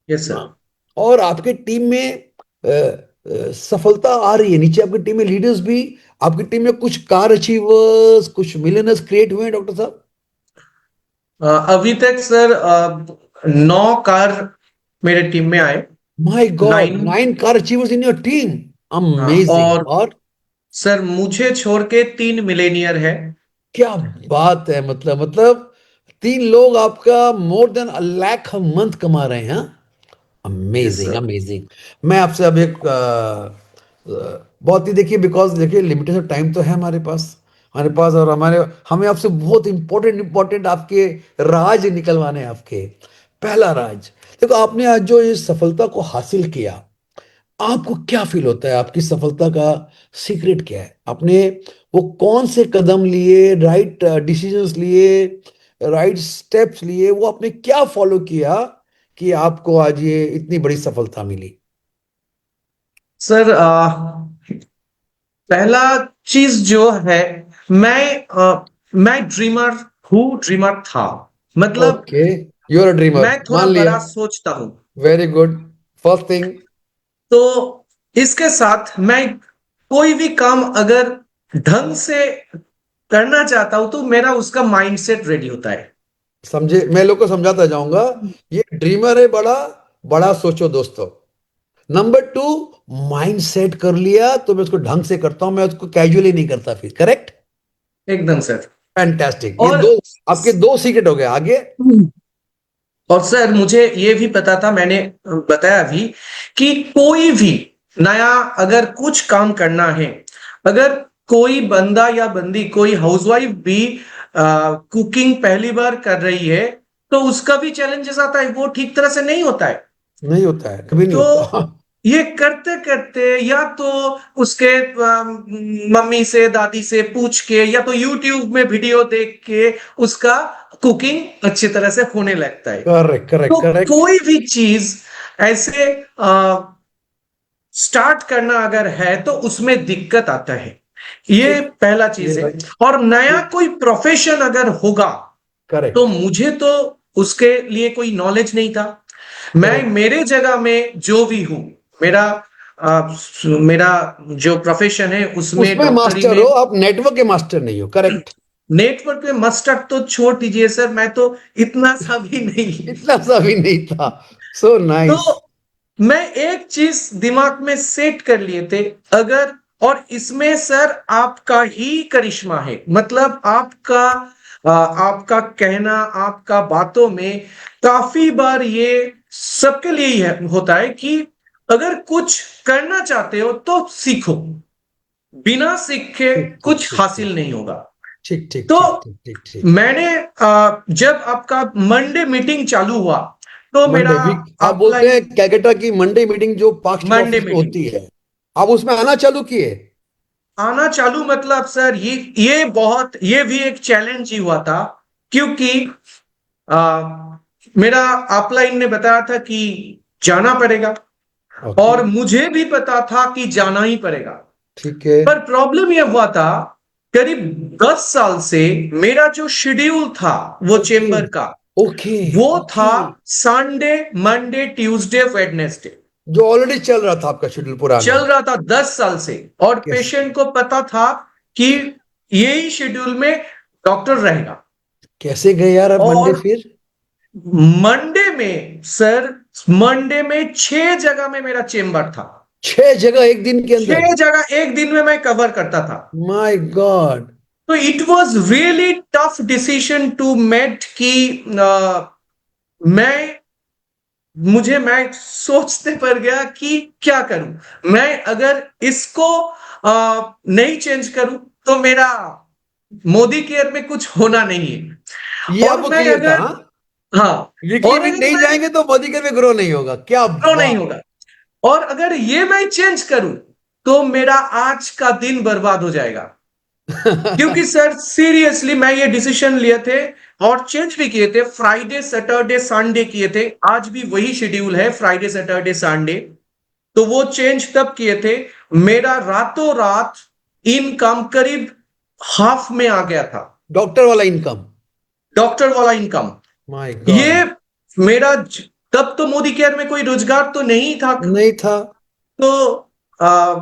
Yes sir. हाँ। और आपके टीम में सफलता आ रही है, नीचे आपकी टीम में लीडर्स भी, आपकी टीम में कुछ कार अचीवर्स, कुछ मिलियनर्स क्रिएट हुए हैं डॉक्टर साहब। अभी तक सर 9 कार मेरे टीम में आए। My God, 9। 9 car achievers in your team, हाँ, अमेजिंग। और और सर मुझे छोड़ के 3 मिलेनियर है। क्या बात है, मतलब 3 लोग आपका मोर देन अ लाख मंथ कमा रहे हैं। Yes amazing, sir. अमेजिंग। मैं आपसे अब एक बहुत ही, देखिए बिकॉज देखिए लिमिटेशन ऑफ टाइम तो है हमारे पास, और हमें आपसे बहुत इंपॉर्टेंट इंपॉर्टेंट आपके राज निकलवाने हैं आपके। पहला राज, देखो आपने आज जो इस सफलता को हासिल किया, आपको क्या फील होता है? आपकी सफलता का सीक्रेट क्या है? आपने वो कौन से कदम लिए, राइट डिसीजंस लिए, राइट स्टेप्स लिए, वो आपने क्या फॉलो किया कि आपको आज ये इतनी बड़ी सफलता मिली? सर पहला चीज जो है, मैं ड्रीमर हूँ, ड्रीमर था। मतलब okay, you are a dreamer, मैं थोड़ा मान लिया। बड़ा सोचता हूँ। Very good, first thing. तो इसके साथ मैं कोई भी काम अगर ढंग से करना चाहता हूं तो मेरा उसका माइंडसेट रेडी होता है। समझे, मैं लोग को समझाता जाऊंगा। ये ड्रीमर है बड़ा, बड़ा सोचो दोस्तों। नंबर टू, माइंड सेट कर लिया तो मैं उसको ढंग से करता हूं, मैं उसको कैजुअली नहीं करता फिर, करेक्ट? एकदम सर। फैंटास्टिक। ये और दो आपके दो सीक्रेट हो गए। आगे? और सर मुझे ये भी पता था, मैंने बताया भी, कि कोई भी नया अगर कुछ काम करना है, अगर कोई बंदा या बंदी, कोई हाउसवाइफ भी कुकिंग पहली बार कर रही है, तो उसका भी चैलेंजेस आता है, वो ठीक तरह से नहीं होता है। नहीं होता है, कभी नहीं तो होता। ये करते करते या तो उसके मम्मी से दादी से पूछ के या तो यूट्यूब में वीडियो देख के उसका कुकिंग अच्छी तरह से होने लगता है। करेक्ट करेक्ट तो करेक्ट। कोई भी चीज ऐसे स्टार्ट करना अगर है तो उसमें दिक्कत आता है, ये ठीक। पहला ये चीज है। राइट। और नया कोई प्रोफेशन अगर होगा तो करेक्ट मुझे तो उसके लिए कोई नॉलेज नहीं था। मैं करेक्ट। मेरे जगह में जो भी हूं, मेरा मेरा जो प्रोफेशन है उसमें उसमें डॉक्टरी मास्टर में, हो आप, नेटवर्क के मास्टर नहीं हो। करेक्ट। नेटवर्क में मस्टर्ड तो छोड़ दीजिए सर, मैं तो इतना सा भी नहीं। इतना सा भी नहीं था। सो तो नाइस। मैं एक चीज दिमाग में सेट कर लिए थे, अगर, और इसमें सर आपका ही करिश्मा है, मतलब आपका कहना, आपका बातों में काफी बार ये सबके लिए ही होता है कि अगर कुछ करना चाहते हो तो सीखो, बिना सीखे ठीक ठीक कुछ ठीक ठीक हासिल नहीं होगा। ठीक ठीक तो ठीक ठीक ठीक ठीक। मैंने जब आपका मंडे मीटिंग चालू हुआ तो मेरा मंडे वीक आप बोलते अपलाइन, हैं कैलकाटा की मंडे मीटिंग जो पार्क स्ट्रीट मंडे ऑफिस में मीटिंग होती है, आप उसमें आना चालू किए? आना चालू, मतलब सर ये भी एक चैलेंज ही हुआ था, क्योंकि आ, मेरा अपलाइन ने बताया था कि जाना पड़ेगा, ओके। और मुझे भी पता था कि जाना ही पड़ेगा। ठीक है। पर प्रॉब्लम यह हुआ था, करीब 10 साल से मेरा जो शेड्यूल था वो ओके चेंबर का, ओके वो था okay. Sunday, Monday, Tuesday, Wednesday, जो ऑलरेडी चल रहा था आपका शेड्यूल पुराना। चल रहा था 10 साल से। और कैस पेशेंट को पता था कि यही शेड्यूल में डॉक्टर रहेगा। कैसे गए यार आप मंडे और फिर? मंडे में सर, मंडे में 6 जगह में मेरा चेंबर था। 6 जगह एक दिन के अंदर? 6 जगह एक दिन में मैं कवर करता था। My god. तो it was really tough decision to made कि मैं मैं सोचते पड़ गया कि क्या करूं मैं, अगर इसको नहीं चेंज करूं तो मेरा मोदी केयर में कुछ होना नहीं ये है। और आपको मैं क्लियर था, अगर, हाँ? हाँ, वीकली और वीक अगर नहीं मैं जाएंगे तो बॉडी में ग्रो नहीं होगा, क्या ग्रो नहीं बात। होगा, और अगर ये मैं चेंज करूं तो मेरा आज का दिन बर्बाद हो जाएगा। क्योंकि सर सीरियसली मैं ये डिसीजन लिए थे और चेंज भी किए थे, फ्राइडे सैटरडे संडे किए थे, आज भी वही शेड्यूल है, फ्राइडे सैटरडे संडे। तो वो चेंज तब किए थे, मेरा रातों रात इनकम करीब हाफ में आ गया था, डॉक्टर वाला इनकम। डॉक्टर वाला इनकम। माय ये गॉड। मेरा तब तो मोदी केयर में कोई रोजगार तो नहीं था। नहीं था। तो आ,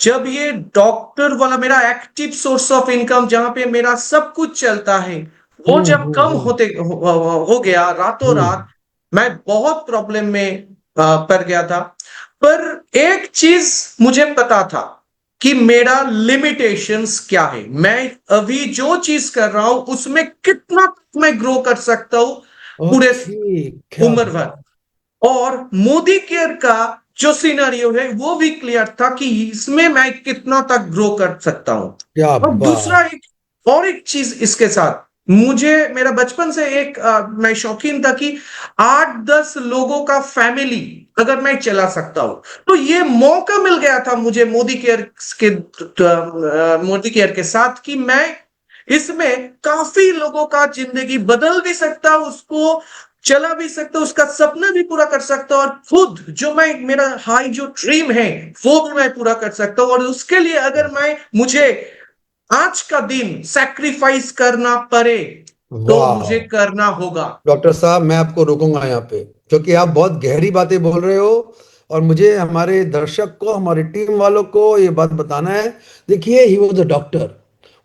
जब ये डॉक्टर वाला मेरा एक्टिव सोर्स ऑफ इनकम, जहां पे मेरा सब कुछ चलता है, वो जब कम हम्म। हो गया रातों हम्म। रात, मैं बहुत प्रॉब्लम में पड़ गया था। पर एक चीज मुझे पता था कि मेरा लिमिटेशंस क्या है, मैं अभी जो चीज कर रहा हूं उसमें कितना तक मैं ग्रो कर सकता हूं पूरे ओके। क्या उम्र भर। बात। और मोदी केयर का जो सिनेरियो है वो भी क्लियर था कि इसमें मैं कितना तक ग्रो कर सकता हूं। क्या और दूसरा बात। एक चीज इसके साथ, मुझे मेरा बचपन से मैं शौकीन था कि 8-10 लोगों का फैमिली अगर मैं चला सकता हूं, तो ये मौका मिल गया था मुझे मोदी केयर के साथ कि मैं इसमें काफी लोगों का जिंदगी बदल भी सकता, उसको चला भी सकता, उसका सपना भी पूरा कर सकता, और खुद जो मैं, मेरा हाई जो ड्रीम है वो भी मैं पूरा कर सकता हूँ। और उसके लिए अगर मुझे आज का दिन सैक्रिफाइस करना पड़े तो मुझे वाह। करना होगा। डॉक्टर साहब मैं आपको रोकूंगा यहाँ पे, क्योंकि आप बहुत गहरी बातें बोल रहे हो और मुझे हमारे दर्शक को, हमारी टीम वालों को ये बात बताना है। देखिए, ही वॉज अ डॉक्टर,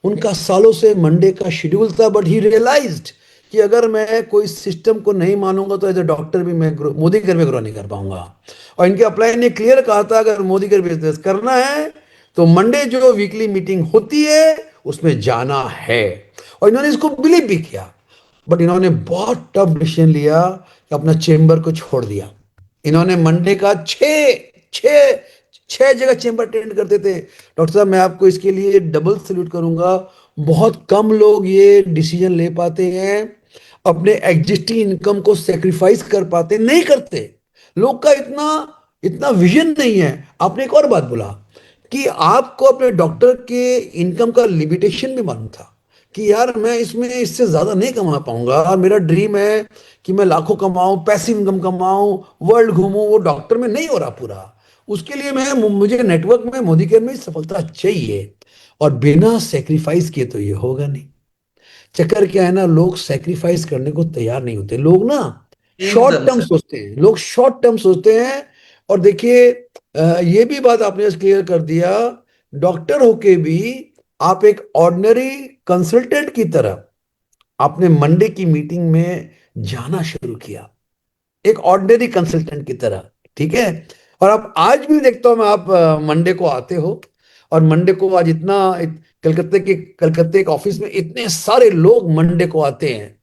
उनका सालों से मंडे का शेड्यूल था, बट ही रियलाइज्ड कि अगर मैं कोई सिस्टम को नहीं मानूंगा तो एज ए डॉक्टर भी मैं मोदी केयर में ग्रो नहीं कर पाऊंगा। और इनके अप्लाई ने क्लियर कहा था अगर मोदी केयर बिजनेस करना है तो मंडे जो वीकली मीटिंग होती है उसमें जाना है। और इन्होंने इसको बिलीव भी किया। बट इन्होंने बहुत टफ डिसीजन लिया कि अपना चेम्बर को छोड़ दिया। इन्होंने मंडे का छः छः जगह चेम्बर अटेंड करते थे। डॉक्टर साहब मैं आपको इसके लिए डबल सल्यूट करूंगा। बहुत कम लोग ये डिसीजन ले पाते हैं, अपने एग्जिस्टिंग इनकम को सेक्रीफाइस कर पाते, नहीं करते। लोग का इतना इतना विजन नहीं है। आपने एक और बात बोला कि आपको अपने डॉक्टर के इनकम का लिमिटेशन भी मालूम था कि यार मैं इसमें इससे ज्यादा नहीं कमा पाऊंगा, और मेरा ड्रीम है कि मैं लाखों कमाऊं, पैसिव इनकम कमाऊं, वर्ल्ड घूमूं। वो डॉक्टर में नहीं हो रहा पूरा। उसके लिए मैं मुझे नेटवर्क में मोदी केयर में सफलता चाहिए, और बिना सेक्रीफाइस किए तो ये होगा नहीं। चक्कर क्या है ना, लोग सेक्रीफाइस करने को तैयार नहीं होते। लोग ना शॉर्ट एकदम टर्म सर। सोचते हैं, लोग शॉर्ट टर्म सोचते हैं। और देखिए, ये भी बात आपने क्लियर कर दिया, डॉक्टर होके भी आप एक ऑर्डिनरी कंसल्टेंट की तरह आपने मंडे की मीटिंग में जाना शुरू किया, एक ऑर्डिनरी कंसल्टेंट की तरह। ठीक है। और आप आज भी देखता हूं मैं, आप मंडे को आते हो, और मंडे को आज कलकत्ते के ऑफिस में इतने सारे लोग मंडे को आते हैं।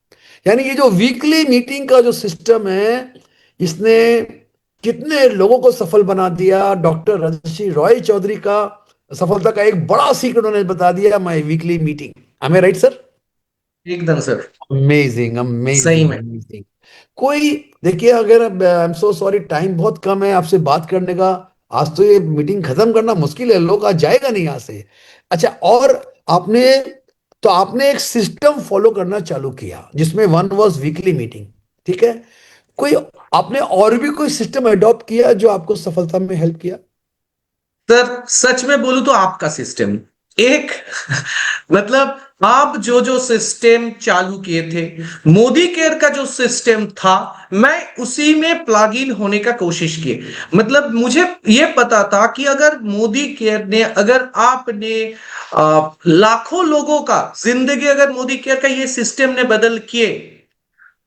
यानी ये जो वीकली मीटिंग का जो सिस्टम है, इसने कितने लोगों को सफल बना दिया। डॉक्टर रजनी रॉय चौधरी का सफलता का एक बड़ा सीक्रेट उन्होंने बता दिया, my weekly meeting. I right sir? एकदम सर। अमेजिंग सही अमेजिंग में। अमेजिंग। कोई, देखिए, अगर आई एम सो सॉरी, टाइम बहुत कम है आपसे बात करने का। आज तो ये मीटिंग खत्म करना मुश्किल है, लोग आज जाएगा नहीं यहाँ से। अच्छा, और आपने आपने एक सिस्टम फॉलो करना चालू किया जिसमें वन वाज वीकली मीटिंग। ठीक है। कोई, आपने और भी कोई सिस्टम अडॉप्ट किया जो आपको सफलता में हेल्प किया? सर सच में बोलूं तो आपका सिस्टम एक मतलब आप जो जो सिस्टम चालू किए थे, मोदी केयर का जो सिस्टम था, मैं उसी में प्लग इन होने का कोशिश किए। मतलब मुझे ये पता था कि अगर मोदी केयर ने, अगर आपने लाखों लोगों का जिंदगी अगर मोदी केयर का ये सिस्टम ने बदल किए,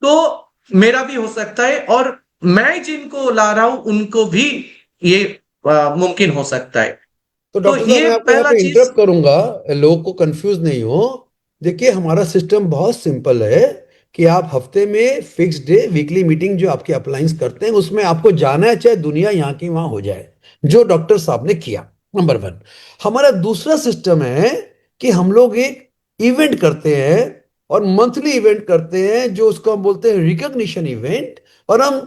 तो मेरा भी हो सकता है, और मैं जिनको ला रहा हूं उनको भी ये मुमकिन हो सकता है। तो तो डॉक्टर साहब, ये मैं आपको यहाँ पहला पे चीज। इंटरप्ट करूंगा, लोगों को कंफ्यूज नहीं हो। देखिए, हमारा सिस्टम बहुत सिंपल है कि आप हफ्ते में फिक्स डे वीकली मीटिंग जो आपके अप्लायंस करते हैं उसमें आपको जाना है, चाहे दुनिया यहाँ की वहां हो जाए, जो डॉक्टर साहब ने किया। Number one. हमारा दूसरा सिस्टम है कि हम लोग एक इवेंट करते हैं, और मंथली इवेंट करते हैं जो उसको हम बोलते हैं रिकॉग्निशन इवेंट। और हम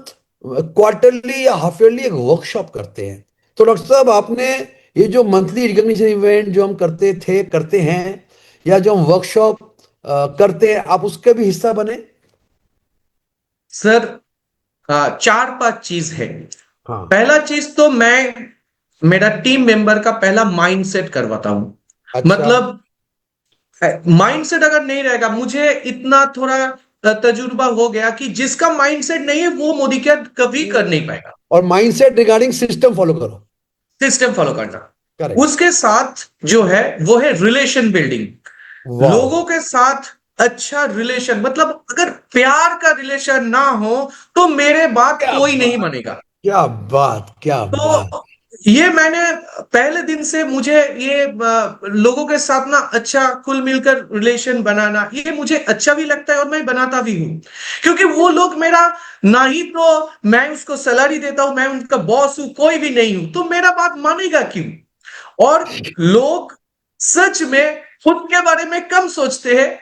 क्वार्टरली या हाफ ईयरली एक वर्कशॉप करते हैं। तो डॉक्टर साहब, आपने ये जो मंथली रिकॉग्निशन इवेंट जो हम करते थे, करते हैं, या जो हम वर्कशॉप करते हैं, आप उसके भी हिस्सा बने? सर, चार पांच चीज है। हाँ। पहला चीज तो मैं मेरा टीम मेंबर का पहला माइंडसेट करवाता हूं। अच्छा। मतलब माइंडसेट अगर नहीं रहेगा, मुझे इतना थोड़ा तजुर्बा हो गया कि जिसका माइंडसेट नहीं है वो मोदी क्या कभी कर नहीं पाएगा। और माइंडसेट रिगार्डिंग सिस्टम फॉलो करो। सिस्टम फॉलो करना। करेक्ट। उसके साथ जो है वो है रिलेशन बिल्डिंग। वाह। लोगों के साथ अच्छा रिलेशन, मतलब अगर प्यार का रिलेशन ना हो तो मेरे बात क्या कोई नहीं बात, मानेगा। क्या बात, क्या बात। तो ये मैंने पहले दिन से, मुझे ये लोगों के साथ ना अच्छा कुल मिलकर रिलेशन बनाना ये मुझे अच्छा भी लगता है, और मैं बनाता भी हूँ। क्योंकि वो लोग मेरा, ना ही तो मैं उसको सैलरी देता हूं, मैं उनका बॉस हूं, कोई भी नहीं हूं, तो मेरा बात मानेगा क्यों? और लोग सच में खुद के बारे में कम सोचते हैं।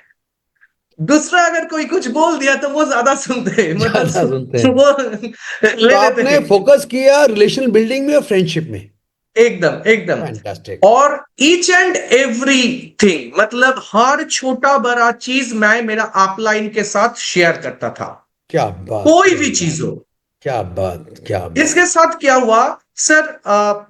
दूसरा अगर कोई कुछ बोल दिया तो वो ज्यादा सुनते हैं, ज्यादा मतलब सुनते हैं। वो तो ले लेते आपने हैं। फोकस किया रिलेशन बिल्डिंग में और फ्रेंडशिप में। एकदम एकदम। फैंटास्टिक। और ईच एंड एवरी थिंग, मतलब हर छोटा बड़ा चीज मैं मेरा अपलाइन के साथ शेयर करता था, क्या बात, कोई क्या भी बात, चीज हो। क्या बात, क्या इसके बात। साथ क्या हुआ सर,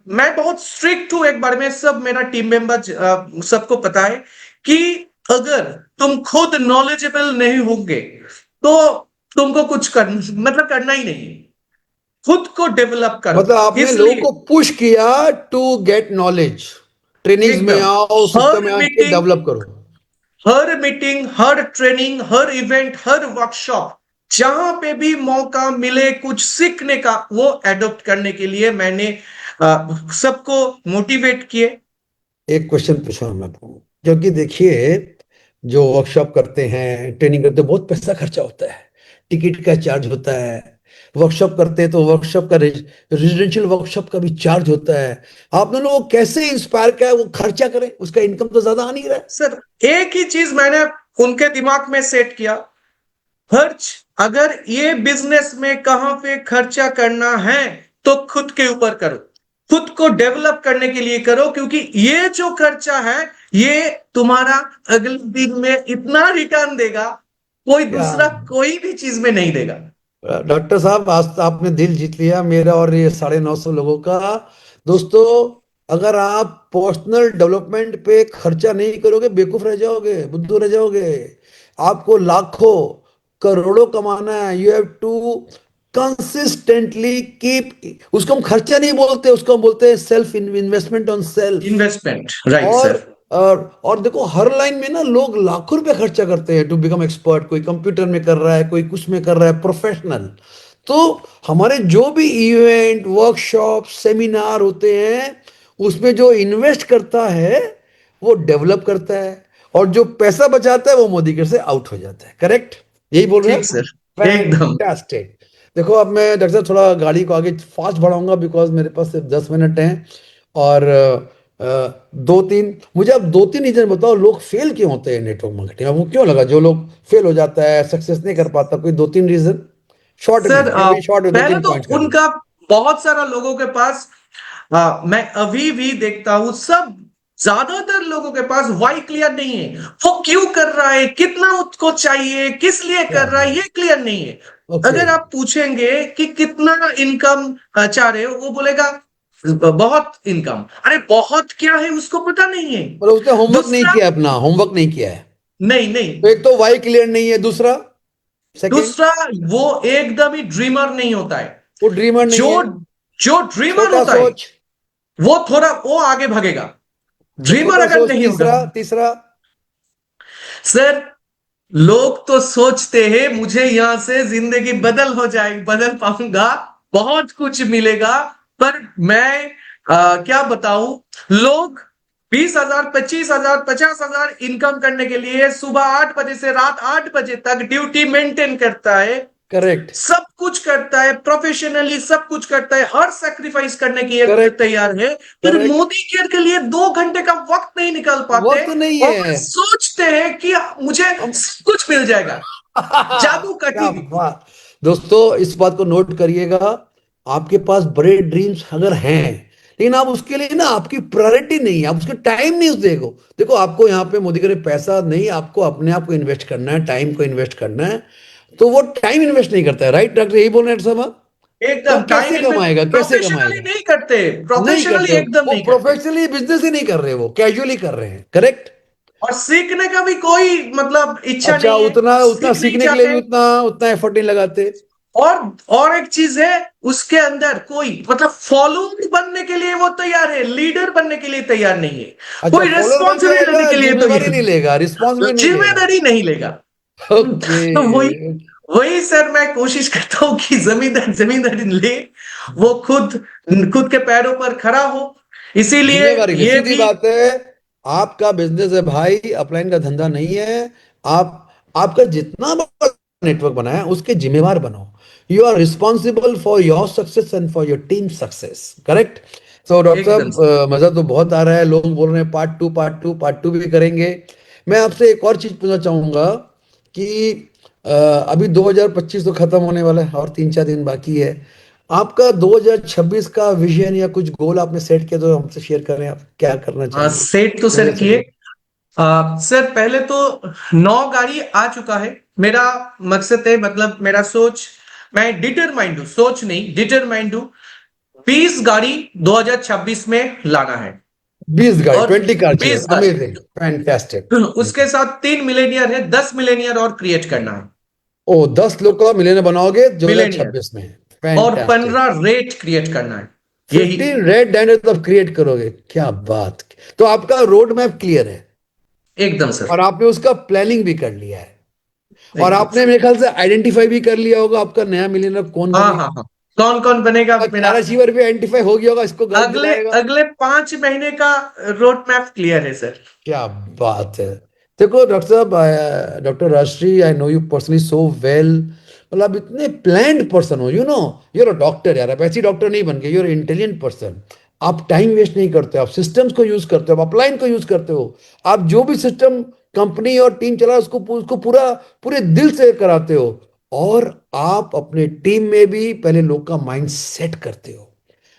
मैं बहुत स्ट्रिक्ट हूं, एक बार में सब मेरा टीम मेंबर सबको पता है कि अगर तुम खुद नॉलेजेबल नहीं होंगे तो तुमको कुछ मतलब करना ही नहीं। खुद को डेवलप करो। मतलब आपने लोगों इसलिए को पुश किया टू गेट नॉलेज, ट्रेनिंग्स में एकदम आओ, सिस्टम में हर आके मीटिंग, डेवलप करो। हर मीटिंग, हर ट्रेनिंग, हर इवेंट, हर वर्कशॉप, जहां पे भी मौका मिले कुछ सीखने का, वो एडॉप्ट करने के लिए मैंने सबको मोटिवेट किए। एक क्वेश्चन पूछा मैं आपको, क्योंकि देखिए, जो वर्कशॉप करते हैं, ट्रेनिंग करते हैं, बहुत पैसा खर्चा होता है, टिकट का चार्ज होता है। वर्कशॉप करते हैं तो वर्कशॉप का रेजिडेंशियल वर्कशॉप का भी चार्ज होता है। आपने लोगों को कैसे इंस्पायर किया वो खर्चा करें? उसका इनकम तो ज्यादा आ नहीं रहा है। सर एक ही चीज मैंने उनके दिमाग में सेट किया, खर्च अगर ये बिजनेस में कहाँ पे खर्चा करना है तो खुद के ऊपर करो, खुद को डेवलप करने के लिए करो, क्योंकि ये जो खर्चा है ये तुम्हारा अगले दिन में इतना रिटर्न देगा, कोई क्या दूसरा कोई भी चीज में नहीं देगा। डॉक्टर साहब, आज तो आपने दिल जीत लिया मेरा और ये 950 लोगों का। दोस्तों, अगर आप पर्सनल डेवलपमेंट पे खर्चा नहीं करोगे, बेवकूफ रह जाओगे, बुद्धू रह जाओगे। आपको लाखों करोड़ों कमाना है, you have to consistently keep. उसको हम खर्चा नहीं बोलते, उसको हम बोलते हैं self investment on self. Investment, right और सर। और देखो, हर लाइन में ना लोग लाखों रुपए खर्चा करते हैं टू बिकम एक्सपर्ट। कोई कंप्यूटर में कर रहा है, कोई कुछ में कर रहा है, प्रोफेशनल। तो हमारे जो भी इवेंट, वर्कशॉप, सेमिनार होते हैं, उसमें जो इन्वेस्ट करता है वो डेवलप करता है, और जो पैसा बचाता है वो मोदी के से आउट हो जाता है। करेक्ट? यही बोल रहे ठीक हैं। सर, एकदम। फैंटास्टिक। देखो, अब मैं डॉक्टर साहब थोड़ा गाड़ी को आगे फास्ट बढ़ाऊंगा, बिकॉज मेरे पास सिर्फ 10 मिनट हैं। और दो तीन मुझे अब दो तीन रीजन बताओ, लोग फेल क्यों होते हैं नेटवर्क मार्केटिंग। आपको क्यों लगा जो लोग फेल हो जाता है, सक्सेस नहीं कर पाता? कोई दो तीन रीजन शॉर्ट में, सर या मैं शॉर्ट में दो पहले तीन तो पॉइंट कर दूं? उनका बहुत सारा लोगों के पास, मैं अभी भी देखता हूं, सब ज्यादातर लोगों के पास वाई क्लियर नहीं है। वो क्यों कर रहा है, कितना उसको चाहिए, किस लिए क्या कर रहा है, ये क्लियर नहीं है। ओके। अगर आप पूछेंगे कि कितना इनकम चाह रहे हो, वो बोलेगा बहुत इनकम। अरे बहुत क्या है उसको पता नहीं है। मतलब उसने होमवर्क नहीं दूसरा, किया, अपना होमवर्क नहीं किया है। नहीं नहीं, तो एक तो वाई क्लियर नहीं है, दूसरा, सेकंड, दूसरा वो एकदम ही ड्रीमर नहीं होता है। वो ड्रीमर नहीं जो है। जो ड्रीमर छोटा होता है सोच, वो थोड़ा वो आगे भागेगा। ड्रीमर छोटा अगर सोच, नहीं होगा, तीसरा, तीसरा। सर लोग तो सोचते हैं मुझे यहां से जिंदगी बदल हो जाएगी, बदल पाऊंगा, बहुत कुछ मिलेगा। पर मैं क्या बताऊं, लोग 20,000, 25,000, 50,000 इनकम करने के लिए सुबह 8 बजे से रात 8 बजे तक ड्यूटी मेंटेन करता है, करेक्ट, सब कुछ करता है, प्रोफेशनली सब कुछ करता है, हर सेक्रीफाइस करने के लिए करेक्ट, तैयार है। फिर करेक्ट। मोदी केयर के लिए 2 घंटे का वक्त नहीं निकाल पाते, वक्त नहीं और है। सोचते हैं कि मुझे हम सब कुछ मिल जाएगा, जादू का क्या टीवी। बात! दोस्तों, इस बात को नोट करिएगा। आपके पास बड़े ड्रीम्स अगर हैं, लेकिन आप उसके लिए ना, आपकी प्रायोरिटी नहीं है, आप उसके टाइम नहीं देखो। देखो, आपको यहाँ पे मोदी करे पैसा नहीं, आपको अपने आप को इन्वेस्ट करना है, टाइम को इन्वेस्ट करना है। तो वो टाइम इन्वेस्ट नहीं करता है, राइट डॉक्टर? यही बोल रहे हैं साहब आप? तो एकदम टाइम कैसे इन्वेस्ट कमाएगा, कैसे प्रोफेशनली कमाएगा? नहीं करते, नहीं प्रोफेशनली करते हो, एकदम वो नहीं करते। प्रोफेशनली बिजनेस ही नहीं कर रहे, वो कैजुअली कर रहे हैं। करेक्ट? और सीखने का भी कोई मतलब इच्छा अच्छा, नहीं है, उतना उतना सीख नहीं सीखने के लिए चाहते भी हैं। उतना उतना एफर्ट नहीं लगाते। और और एक चीज है, उसके अंदर कोई मतलब फॉलोअर बनने के लिए वो तैयार है, लीडर बनने के लिए तैयार नहीं है, अच्छा, कोई फॉलोअर बन रेस्पॉन्सिबिलिटी लेने जाएगा, के लिए जिम्मेवारी तैयार नहीं लेगा, रिस्पॉन्सिबिलिटी नहीं लेगा। जिम्मेदारी नहीं लेगा। ओके। तो वही वही सर मैं कोशिश करता हूँ कि जमींदारी ले, वो खुद खुद के पैरों पर खड़ा हो, इसीलिए जिम्मेवारी ले, ये सीधी भी बात है। आपका बिजनेस है भाई, अपलाइन का धंधा नहीं है। आप आपका जितना बड़ा नेटवर्क बना है, उसके जिम्मेवार बनो। You are responsible for your success and for your team success. Correct? तो डॉक्टर एकदम। साहब, मजा तो बहुत आ रहा है। लोग बोल रहे हैं part two, part two, part two भी करेंगे। मैं आपसे एक और चीज पूछना चाहूंगा कि अभी 2025 तो खत्म होने वाला है और 3-4 दिन बाकी है। आपका 2026 का विजन या कुछ गोल आपने सेट किया तो हमसे शेयर करें, आप क्या करना चाहेंगे सेट तो सर मेरे किए। सभी? सर पहले तो 9 गाड़ी आ चुका है। मेरा मकसद है, मतलब मेरा सोच, मैं डिटरमाइंड हूं, सोच नहीं डिटरमाइंड हूं, 20 गाड़ी 2026 में लाना है। 20 गाड़ी, और 20 कार चाहिए, 20 गाड़ी, अमेजिंग, फैंटास्टिक। उसके साथ 3 मिलेनियर है, 10 मिलेनियर और क्रिएट करना है। ओ, 10 लोग का मिलियनर बनाओगे मिलेनियर 2026 में? और फैंटास्टिक। 15 रेट क्रिएट करना है, यही। 15 रेड डायमंड तब क्रिएट करोगे? क्या बात! तो आपका रोड मैप क्लियर है, एकदम सर। और आपने उसका प्लानिंग भी कर लिया है, और एकदम आपने सर। मेरे ख्याल से आइडेंटिफाई भी कर लिया होगा आपका नया मिलियनर कौन हाँ हाँ बनेगा। हाँ, कौन कौन बनेगा मेरा। चार अचीवर भी आइडेंटिफाई हो गया होगा, इसको गर्व अगले दिलाएगा। अगले 5 महीने का रोड मैप क्लियर है सर। क्या बात है! देखो doctor sahab, doctor Rajshree, I know you personally so well. मतलब आप इतने प्लान्ड पर्सन हो, यू आर अ डॉक्टर यार। आप ऐसी डॉक्टर नहीं बन गए, यू आर इंटेलिजेंट पर्सन। आप टाइम वेस्ट नहीं करते, आप सिस्टम्स को यूज करते हो, आप अपलाइन को यूज करते हो। आप जो भी सिस्टम कंपनी और टीम चला, उसको उसको पूरा पूरे दिल से कराते हो। और आप अपने टीम में भी पहले लोग का माइंड सेट करते हो।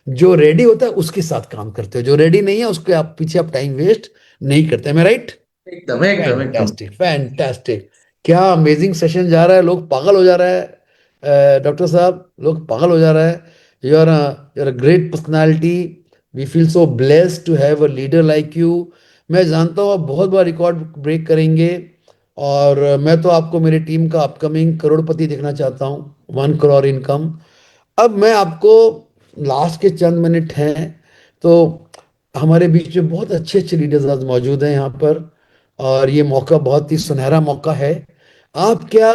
जो रेडी होता है उसके साथ काम करते हो, जो रेडी नहीं है उसके आप पीछे आप टाइम वेस्ट नहीं करते। मैं राइट? एकदम एकदम एकदम। Fantastic, fantastic. क्या अमेजिंग सेशन जा रहा है, लोग पागल हो जा रहा है। डॉक्टर साहब, लोग पागल हो जा रहा है। You are a great personality. We feel so blessed to have a leader like you. मैं जानता हूँ आप बहुत बार रिकॉर्ड ब्रेक करेंगे। और मैं तो आपको मेरी टीम का अपकमिंग करोड़पति देखना चाहता हूँ, 1 करोड़ इनकम। अब मैं आपको, लास्ट के चंद मिनट हैं तो, हमारे बीच में बहुत अच्छे अच्छे लीडर्स आज मौजूद हैं यहाँ पर, और ये मौका बहुत ही सुनहरा मौका है। आप क्या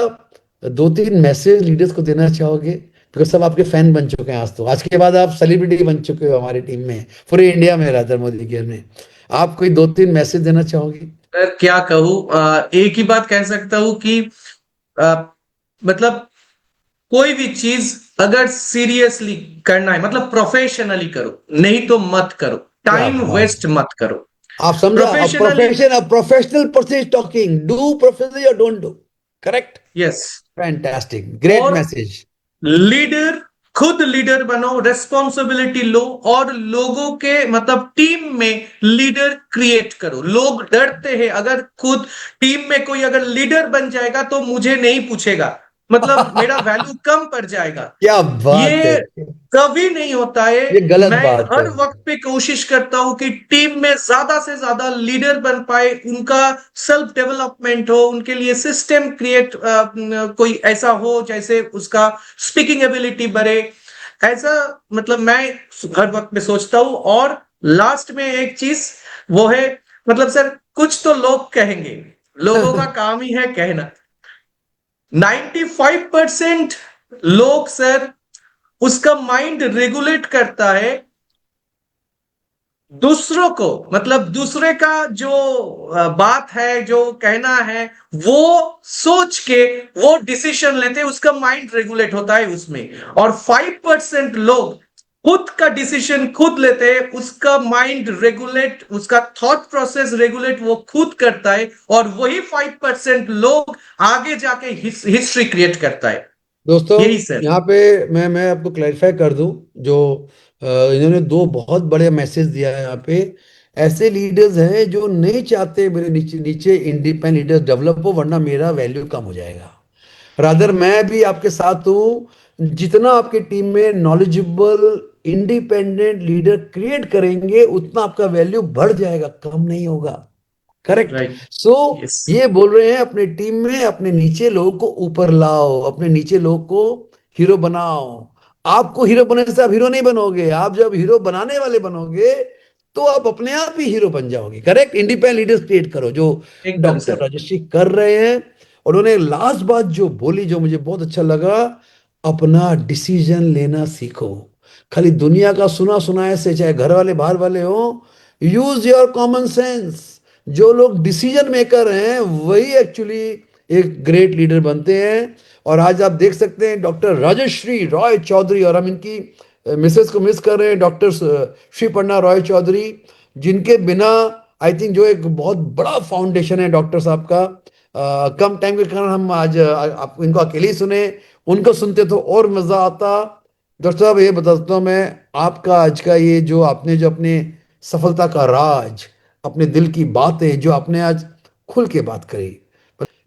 2-3 मैसेज लीडर्स को देना चाहोगे? बिकॉज सब आपके फैन बन चुके हैं, आज तो आज के बाद आप सेलिब्रिटी बन चुके हो हमारी टीम में, पूरे इंडिया में, राधर मोदी केयर में। आप कोई 2-3 मैसेज देना चाहोगे? सर क्या कहूँ, एक ही बात कह सकता हूँ कि अ, मतलब कोई भी चीज अगर सीरियसली करना है, मतलब प्रोफेशनली करो, नहीं तो मत करो। क्या टाइम बात वेस्ट है! मत करो। आप समझा, professionally. A professional person is talking, do professionally और don't do. Correct? Yes. Fantastic, great और मैसेज। लीडर, खुद लीडर बनो, रेस्पॉन्सिबिलिटी लो, और लोगों के मतलब टीम में लीडर क्रिएट करो। लोग डरते हैं, अगर खुद टीम में कोई अगर लीडर बन जाएगा तो मुझे नहीं पूछेगा, मतलब मेरा वैल्यू कम पड़ जाएगा। क्या बात है! ये कभी नहीं होता है। ये गलत मैं बात है। हर वक्त पे कोशिश करता हूं कि टीम में ज्यादा से ज्यादा लीडर बन पाए, उनका सेल्फ डेवलपमेंट हो, उनके लिए सिस्टम क्रिएट, कोई ऐसा हो जैसे उसका स्पीकिंग एबिलिटी बढ़े। ऐसा मतलब मैं हर वक्त में सोचता हूं। और लास्ट में एक चीज वो है, मतलब सर कुछ तो लोग कहेंगे, लोगों का काम ही है कहना। 95% लोग सर, उसका माइंड रेगुलेट करता है दूसरों को, मतलब दूसरे का जो बात है, जो कहना है, वो सोच के वो डिसीजन लेते हैं, उसका माइंड रेगुलेट होता है उसमें। और 5% लोग खुद का डिसीजन खुद लेते हैं, उसका माइंड रेगुलेट, उसका थॉट प्रोसेस रेगुलेट वो खुद करता है, और वही 5% लोग आगे जाके हिस्ट्री क्रिएट करता है। दोस्तों, यही सर। यहाँ पे मैं आपको क्लैरिफाई कर दूं, जो इन्होंने 2 बहुत बड़े मैसेज दिया है यहाँ पे। ऐसे लीडर्स हैं जो नहीं चाहते मेरे नीचे नीचे इंडिपेंडेंट लीडर्स डेवलप हो, वरना मेरा वैल्यू कम हो जाएगा। रादर मैं भी आपके साथ हूँ। जितना आपके टीम में नॉलेजेबल इंडिपेंडेंट लीडर क्रिएट करेंगे, उतना आपका वैल्यू बढ़ जाएगा, कम नहीं होगा। करेक्ट? राइट। So yes. ये बोल रहे हैं अपने टीम में अपने नीचे लोगों को ऊपर लाओ, अपने नीचे लोगों को हीरो बनाओ। आपको हीरो बनने से आप हीरो नहीं बनोगे, आप जब हीरो बनाने वाले बनोगे तो आप अपने आप ही हीरो बन जाओगे। करेक्ट? इंडिपेंडेंट लीडर्स क्रिएट करो, जो एकदम डॉक्टर सर। राजश्री कर रहे हैं। और उन्होंने लास्ट बात जो बोली, जो मुझे बहुत अच्छा लगा, अपना डिसीजन लेना सीखो। खाली दुनिया का सुना सुनाए से, चाहे घर वाले बाहर वाले हो, यूज योर कॉमन सेंस। जो लोग डिसीजन मेकर हैं वही एक्चुअली एक ग्रेट लीडर बनते हैं। और आज आप देख सकते हैं डॉक्टर राजश्री रॉय चौधरी, और हम इनकी मिसेस को मिस कर रहे हैं, डॉक्टर श्रीपर्णा रॉय चौधरी, जिनके बिना आई थिंक जो एक बहुत बड़ा फाउंडेशन है डॉक्टर साहब का। कम टाइम के कारण हम आज आप इनको अकेले ही सुने, उनको सुनते तो और मजा आता। डॉक्टर साहब, ये बताता हूँ मैं, आपका आज का ये जो आपने जो अपने सफलता का राज, अपने दिल की बातें जो आपने आज खुल के बात करी,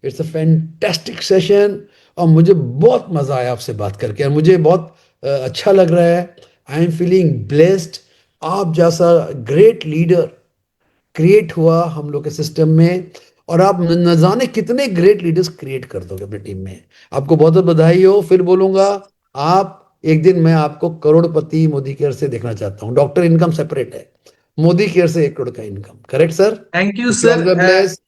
इट्स अ फैंटेस्टिक सेशन। और मुझे बहुत मजा आया आपसे बात करके, और मुझे बहुत अच्छा लग रहा है। I am feeling blessed. आप जैसा ग्रेट लीडर क्रिएट हुआ हम लोग के सिस्टम में, और आप न जाने कितने ग्रेट लीडर्स क्रिएट कर दोगे अपनी टीम में। आपको बहुत बहुत बधाई हो, फिर बोलूंगा। आप एक दिन मैं आपको करोड़पति मोदी केयर से देखना चाहता हूँ। डॉक्टर इनकम सेपरेट है, मोदी केयर से 1 करोड़ का income. Correct sir? Thank you wish you sir. All the best.